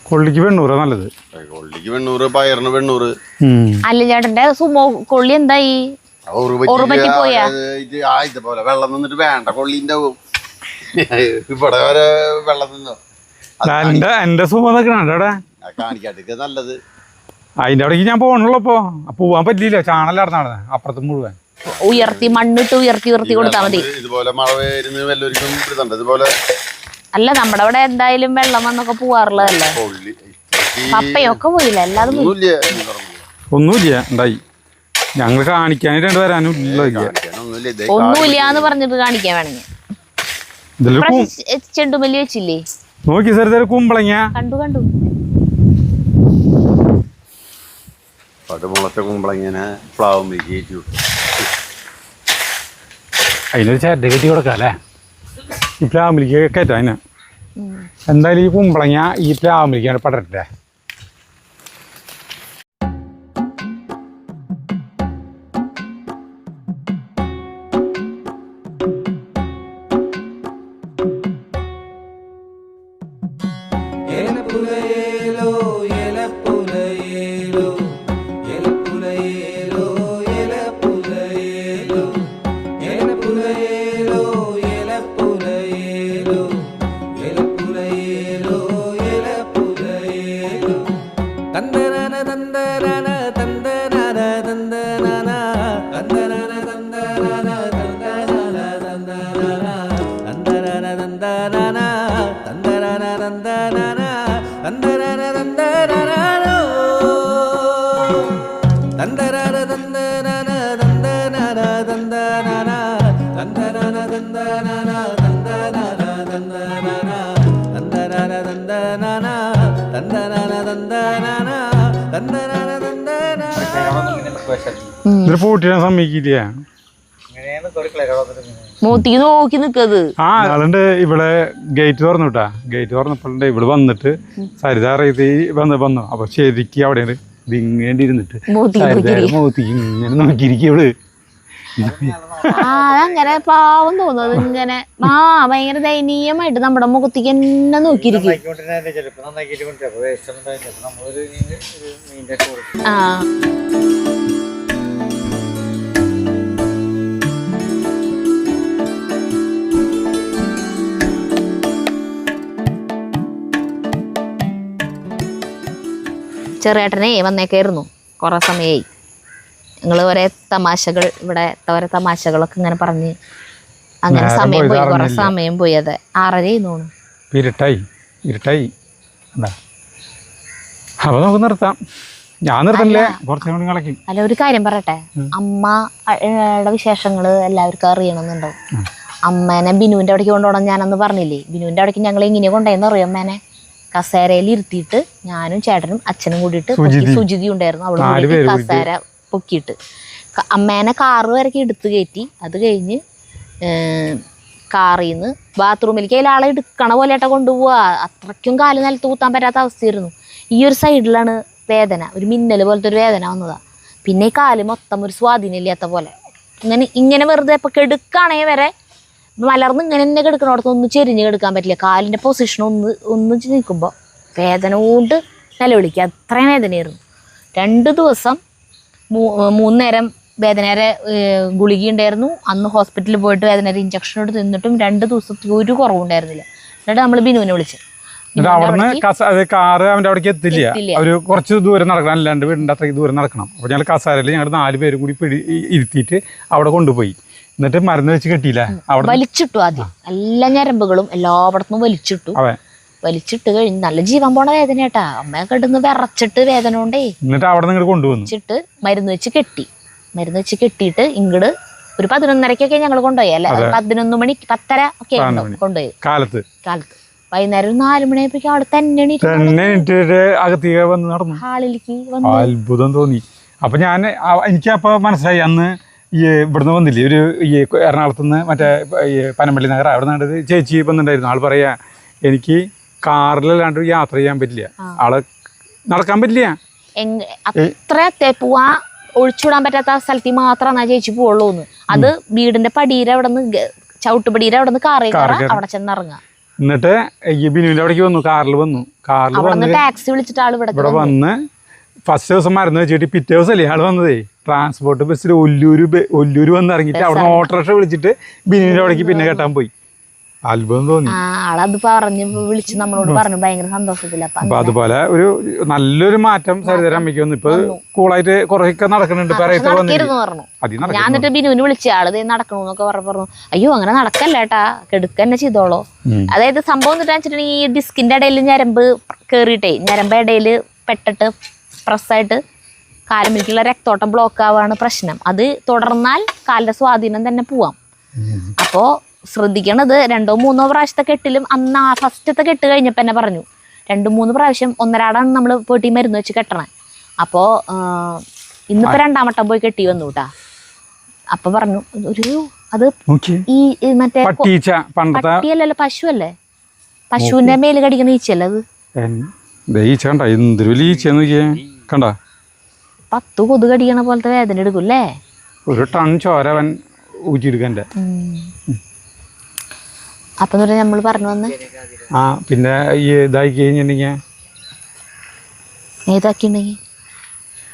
കൊള്ളിക്ക് വെണ്ണൂറാ നല്ലത്. കൊള്ളിക്ക് വെണ്ണൂറ്, പയറിന് വെണ്ണൂറ്. അല്ല ചേട്ടന്റെ സുമോ കൊള്ളി എന്തായി? ഇതുപോലെ വെള്ളം നിന്നിട്ട് വേണ്ട കൊള്ളിന്റെ ഇവിടെ വരെ വെള്ളം നിന്നോ. എന്റെ സുമോ നിൽക്കണ കാണിക്കാട്ടിക്ക് നല്ലത്. അതിന്റെ അവിടേക്ക് ഞാൻ പോകണുള്ളപ്പോ പോവാൻ പറ്റില്ല. ചാണലായിരുന്നു നടന്നത് അപ്പുറത്ത് മുഴുവൻ. ഉയർത്തി മണ്ണിട്ട് ഉയർത്തി കൊടുത്താൽ മതി. ഇതുപോലെ മഴ വരുന്ന വല്ലവർക്കും ഇതുണ്ട്. ഇതുപോലെ അല്ല നമ്മുടെ അവിടെ എന്തായാലും വെള്ളം വന്നൊക്കെ പോവാറുള്ളതല്ലേ. പപ്പയൊക്കെ പോയില്ല. അല്ലാതെ ഒന്നുമില്ല ഉണ്ടായി. ഞങ്ങൾ കാണിക്കാനായിട്ട് വരാനും ഒന്നുമില്ലാന്ന് പറഞ്ഞിട്ട് കാണിക്കാൻ വേണമെങ്കിൽ ചെണ്ടുമല്ലി വെച്ചില്ലേ? നോക്കി സാർ കുമ്പളങ്ങ കണ്ടു പടുമുളത്തെ കുമ്പളങ്ങനെ പ്ലാവും അതിനൊരു ചേട്ട കെട്ടി കൊടുക്കാം അല്ലേ? ഈ പ്ലാവിലേക്ക് കയറ്റാം. അതിന് എന്തായാലും ഈ കുമ്പളങ്ങ ഈ പ്ലാവിലേക്കാണ് പടരട്ടെ. Dun ഇതിൽ പൂട്ടിയാൻ സമ്മതിക്കില്ല. മൂത്തിക്ക് നോക്കി നിക്കത്. ആ ആളുണ്ട് ഇവിടെ ഗേറ്റ് തുറന്നുട്ടാ. ഗേറ്റ് തുറന്നപ്പോഴുണ്ട് ഇവിടെ വന്നിട്ട് സരിത അറിയത് വന്നു. അപ്പൊ ശരിക്ക് അവിടെ ഇതിങ്ങേണ്ടി ഇരുന്നിട്ട് മൂത്തിക്ക് ഇങ്ങനെ നോക്കിയിരിക്കും ഇവള്. അതങ്ങനെ പാവം തോന്നുന്നത് ഇങ്ങനെ ഭയങ്കര ദയനീയമായിട്ട് നമ്മുടെ മുഖത്തേക്ക് എന്നെ നോക്കിയിരിക്കും. ആ ചെറിയേട്ടനെ വന്നേക്കായിരുന്നു കുറേ സമയമായി. ഞങ്ങൾ ഒരേ തമാശകൾ ഇവിടെ ഓരോ തമാശകളൊക്കെ ഇങ്ങനെ പറഞ്ഞ് അങ്ങനെ സമയം പോയി, കുറേ സമയം പോയി. അതെ 6:30 തോന്നുന്നു. ഇരുട്ടായി അപ്പൊ നമുക്ക് നിർത്താം. ഞാൻ നിർത്തണില്ലേ, കുറച്ചും കൂടി കളിക്കും. അല്ല ഒരു കാര്യം പറയട്ടെ, അമ്മയുടെ വിശേഷങ്ങള് എല്ലാവർക്കും അറിയണമെന്നുണ്ടാവും. അമ്മേനെ ബിനുവിന്റെ അവിടേക്ക് കൊണ്ടുപോകണം ഞാനന്ന് പറഞ്ഞില്ലേ. ബിനുവിന്റെ അവിടേക്ക് ഞങ്ങൾ എങ്ങനെ കൊണ്ടുപോയെന്ന് അറിയാം. അമ്മേനെ കസേരയിൽ ഇരുത്തിയിട്ട് ഞാനും ചേട്ടനും അച്ഛനും കൂടിയിട്ട് സുജിതി ഉണ്ടായിരുന്നു, അവള് കസേര പൊക്കിയിട്ട് അമ്മേനെ കാറ് വരയ്ക്ക് എടുത്ത് കയറ്റി. അത് കഴിഞ്ഞ് കാറിൽ നിന്ന് ബാത്റൂമിലേക്ക് അതിലാളെ എടുക്കണ പോലെയായിട്ടാ കൊണ്ടുപോവാ. അത്രയ്ക്കും കാല് നിലത്ത് കൂത്താൻ പറ്റാത്ത അവസ്ഥയായിരുന്നു. ഈ ഒരു സൈഡിലാണ് വേദന, ഒരു മിന്നൽ പോലത്തെ ഒരു വേദന വന്നതാ. പിന്നെ ഈ കാല് മൊത്തം ഒരു സ്വാധീനമില്ലാത്ത പോലെ ഇങ്ങനെ വെറുതെ ഇപ്പം കെടുക്കാണേ വരെ മലർന്ന് ഇങ്ങനെ തന്നെ കെടുക്കണോടത്ത് ഒന്ന് ചെരിഞ്ഞ് കെടുക്കാൻ പറ്റില്ല. കാലിൻ്റെ പൊസിഷൻ ഒന്ന് നിൽക്കുമ്പോൾ വേദന കൊണ്ട് നിലവിളിക്കുക. അത്രയും വേദനയായിരുന്നു. 2 ദിവസം 3 നേരം വേദനേരെ ഗുളിക ഉണ്ടായിരുന്നു. അന്ന് ഹോസ്പിറ്റലിൽ പോയിട്ട് വേദനേരെ ഇഞ്ചക്ഷൻ എടുത്ത് നിന്നിട്ടും 2 ദിവസത്തേക്ക് ഒരു കുറവുണ്ടായിരുന്നില്ല. എന്നിട്ട് നമ്മൾ ബിനുവിനെ വിളിച്ചു. കാറ് അവൻ്റെ അവിടേക്ക് എത്തില്ല, അവര് കുറച്ച് ദൂരം നടക്കണം, അല്ലാണ്ട് വീടിൻ്റെ അത്രയ്ക്ക് ദൂരം നടക്കണം. അപ്പോൾ ഞങ്ങൾ കസാരയിൽ ഞങ്ങൾ 4 പേരും കൂടി ഇരുത്തിയിട്ട് അവിടെ കൊണ്ടുപോയി. എന്നിട്ട് മരുന്ന് വെച്ച് കെട്ടിയില്ല, അവിടെ വലിച്ചിട്ടു. ആദ്യം എല്ലാ ഞരമ്പുകളും എല്ലായിടത്തും വലിച്ചിട്ട് കഴിഞ്ഞ് നല്ല ജീവൻ പോണ വേദന കേട്ടാ. അമ്മ കിടന്ന് വിറച്ചിട്ട് വേദന കൊണ്ടേ. എന്നിട്ട് അവിടെ നിന്ന് കൊണ്ടുവന്നു മരുന്ന് വെച്ച് കെട്ടിയിട്ട് ഇങ്ങോട്ട് ഒരു 11:30 ഞങ്ങൾ കൊണ്ടുപോയി. അല്ലെ 11 മണി 10:30 ഒക്കെ കൊണ്ടുപോയി കാലത്ത്. വൈകുന്നേരം 4 മണിയായപ്പോഴേക്കും അവിടെ തന്നെ അകത്തേക്ക് വന്ന് നടന്നു. ഹാളിലേക്ക് അത്ഭുതം തോന്നി. അപ്പൊ എനിക്ക് അപ്പൊ മനസ്സിലായി, അന്ന് ഈ ഇവിടുന്ന് വന്നില്ലേ ഒരു ഈ എറണാകുളത്ത് നിന്ന് മറ്റേ പനമ്പള്ളി നഗർ അവിടെ നിന്നത് ചേച്ചി വന്നിട്ടുണ്ടായിരുന്നു. ആൾ പറയാ എനിക്ക് കാറിലല്ലാണ്ട് യാത്ര ചെയ്യാൻ പറ്റില്ല, ആള് നടക്കാൻ പറ്റില്ല. അത്ര പോവാ ഒഴിച്ചുവിടാൻ പറ്റാത്ത സ്ഥലത്തിൽ മാത്രമാണ് ആ ചേച്ചി പോവുള്ളൂ. അത് വീടിന്റെ പടിയിലെ അവിടെ നിന്ന് ചവിട്ടുപടിയിലെ അവിടെ നിന്ന് കാറിൽ അവിടെ ചെന്നിറങ്ങാം. എന്നിട്ട് ഈ ബിനുവിന്റെ അവിടേക്ക് വന്നു, കാറിൽ വന്നു ടാക്സി വിളിച്ചിട്ട് ആള് ഇവിടെ വന്ന് ഫസ്റ്റ് ദിവസം മരുന്ന് വെച്ചിട്ട് പിറ്റേ ദിവസമല്ലേ ആള് വന്നതേ. ട്രാൻസ്പോർട്ട് ബസ്സിൽ ഒല്ലൂര് വന്ന് ഇറങ്ങിയിട്ട് അവിടെ നിന്ന് ഓട്ടോറിക്ഷ വിളിച്ചിട്ട് ബിനുവിന്റെ അവിടേക്ക് പിന്നെ കെട്ടാൻ പോയി. അത്ഭുതം തോന്നി. ആളത് പറഞ്ഞു വിളിച്ച് നമ്മളോട് പറഞ്ഞു, ഭയങ്കര സന്തോഷത്തില്ല. അപ്പൊ അതുപോലെ ഒരു നല്ലൊരു മാറ്റം സരിതയുടെ അമ്മയ്ക്ക് വന്നു. ഇപ്പൊ കൂളായിട്ട് കുറേയൊക്കെ നടക്കുന്നുണ്ട്. ഞാൻ എന്നിട്ട് ബിനുവിന് വിളിച്ച ആള് നടക്കണമെന്നൊക്കെ പറഞ്ഞു. അയ്യോ അങ്ങനെ നടക്കല്ലേട്ടാ, കെടുക്ക തന്നെ ചെയ്തോളോ. അതായത് സംഭവം എന്നിട്ട് വെച്ചിട്ടുണ്ടെങ്കിൽ ഈ ഡിസ്കിന്റെ ഇടയിൽ ഞരമ്പ് കേറിയിട്ടേ, ഞരമ്പ് ഇടയിൽ പെട്ടിട്ട് പ്രസ്സായിട്ട് കാലുമിലേക്കുള്ള രക്തോട്ടം ബ്ലോക്ക് ആവാണ് പ്രശ്നം. അത് തുടർന്നാൽ കാലിന്റെ സ്വാധീനം തന്നെ പോവാം. അപ്പോ ശ്രദ്ധിക്കണത് 2-3 പ്രാവശ്യത്തെ കെട്ടിലും അന്ന് ആ ഫസ്റ്റത്തെ കെട്ട് കഴിഞ്ഞപ്പോൾ തന്നെ പറഞ്ഞു 2-3 പ്രാവശ്യം ഒന്നരാടാണ് നമ്മൾ പോയിട്ട് മരുന്ന് വെച്ച് കെട്ടണേ. അപ്പോൾ ഇന്നിപ്പോൾ 2ാം വട്ടം പോയി കെട്ടി വന്നു കേട്ടാ. അപ്പൊ പറഞ്ഞു അത് ഈ മറ്റേ പട്ടിയല്ലല്ലോ, പശുവല്ലേ, പശുവിന്റെ മേല് കടിക്കുന്ന ഈച്ചല്ലേ അത്. കണ്ട 10 കൊതുക് കടിക്കണ പോലത്തെ വേദന എടുക്കൂല്ലേ. ഒരു ടൺ ചോരവൻ ഊറ്റിയെടുക്കണ്ടേ. അപ്പൊ നമ്മൾ പറഞ്ഞു വന്ന് പിന്നെ ഇതാക്കി കഴിഞ്ഞിട്ടുണ്ടെങ്കിൽ ഏതാക്കിണ്ടെങ്കിൽ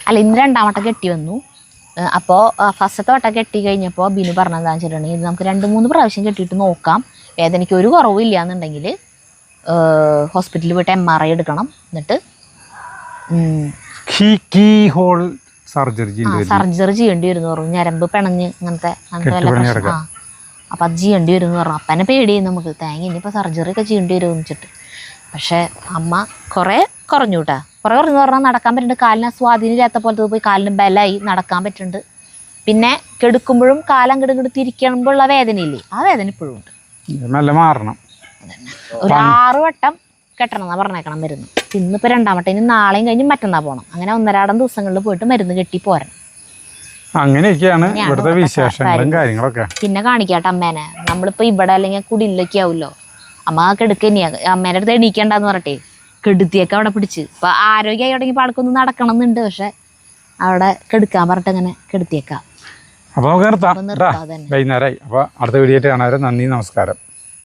അല്ല ഇന്ന് 2ാം വട്ടം കെട്ടി വന്നു. അപ്പോൾ ഫസ്റ്റത്തെ വട്ടം കെട്ടി കഴിഞ്ഞപ്പോൾ ബിനു പറഞ്ഞതാന്ന് വെച്ചിട്ടുണ്ടെങ്കിൽ ഇത് നമുക്ക് 2-3 പ്രാവശ്യം കെട്ടിയിട്ട് നോക്കാം, വേദനയ്ക്ക് ഒരു കുറവില്ല എന്നുണ്ടെങ്കിൽ ഹോസ്പിറ്റലിൽ പോയിട്ട് MRI എടുക്കണം. എന്നിട്ട് സർജറി ചെയ്യേണ്ടി വരും പറഞ്ഞു. ഞരമ്പ് പിണഞ്ഞ് അങ്ങനത്തെ വല്ല പ്രശ്നം. അപ്പം അത് ചെയ്യേണ്ടി വരും എന്ന് പറഞ്ഞു. അപ്പനെ പേടി നമുക്ക് തേങ്ങ ഇനിയിപ്പോൾ സർജറി ഒക്കെ ചെയ്യേണ്ടി വരും വെച്ചിട്ട്. പക്ഷേ അമ്മ കുറേ കുറഞ്ഞു കേട്ടാ. കുറേ കുറഞ്ഞു പറഞ്ഞാൽ നടക്കാൻ പറ്റുന്നുണ്ട്. കാലിന് സ്വാധീനം ഇല്ലാത്ത പോലത്തെ പോയി കാലിന് ബലമായി നടക്കാൻ പറ്റുന്നുണ്ട്. പിന്നെ കെടുക്കുമ്പോഴും കാലം കിടക്കിട്ട് തിരിക്കുമ്പോഴുള്ള വേദനയില്ലേ, ആ വേദന ഇപ്പോഴും ഉണ്ട്. നല്ല മാറണം. ഒരു 6 വട്ടം കെട്ടണം എന്നാ പറഞ്ഞേക്കണം മരുന്ന്. ഇന്നിപ്പോൾ രണ്ടാമത്തെ, ഇനി നാളെയും കഴിഞ്ഞ് മറ്റന്നാ പോകണം. അങ്ങനെ 1.5 ദിവസങ്ങളിൽ പോയിട്ട് മരുന്ന് കെട്ടി പോരണം. അങ്ങനെയൊക്കെയാണ് ഇവിടുത്തെ വിശേഷങ്ങളും കാര്യങ്ങളൊക്കെ. പിന്നെ കാണിക്കാട്ടെ അമ്മേനെ. നമ്മളിപ്പോൾ ഇവിടെ അല്ലെങ്കിൽ കുടിലൊക്കെ ആവുമല്ലോ, അമ്മ കെടുക്ക തന്നെയാണ്. അമ്മേൻ്റെ അടുത്ത് എണീക്കണ്ടെന്ന് പറഞ്ഞിട്ടേ കെടുത്തിയൊക്കെ അവിടെ പിടിച്ച്. ഇപ്പം ആരോഗ്യമായി തുടങ്ങിയപ്പോൾ ആൾക്കൊന്ന് നടക്കണം എന്നുണ്ട്. പക്ഷെ അവിടെ കെടുക്കാൻ പറഞ്ഞിട്ട് അങ്ങനെ കെടുത്തിയേക്കാം. അപ്പോൾ നമുക്ക് നിർത്താം. വൈകുന്നേരമായി. അപ്പോൾ അടുത്ത വീഡിയോ ആയിട്ട് കാണാൻ. നന്ദി, നമസ്കാരം.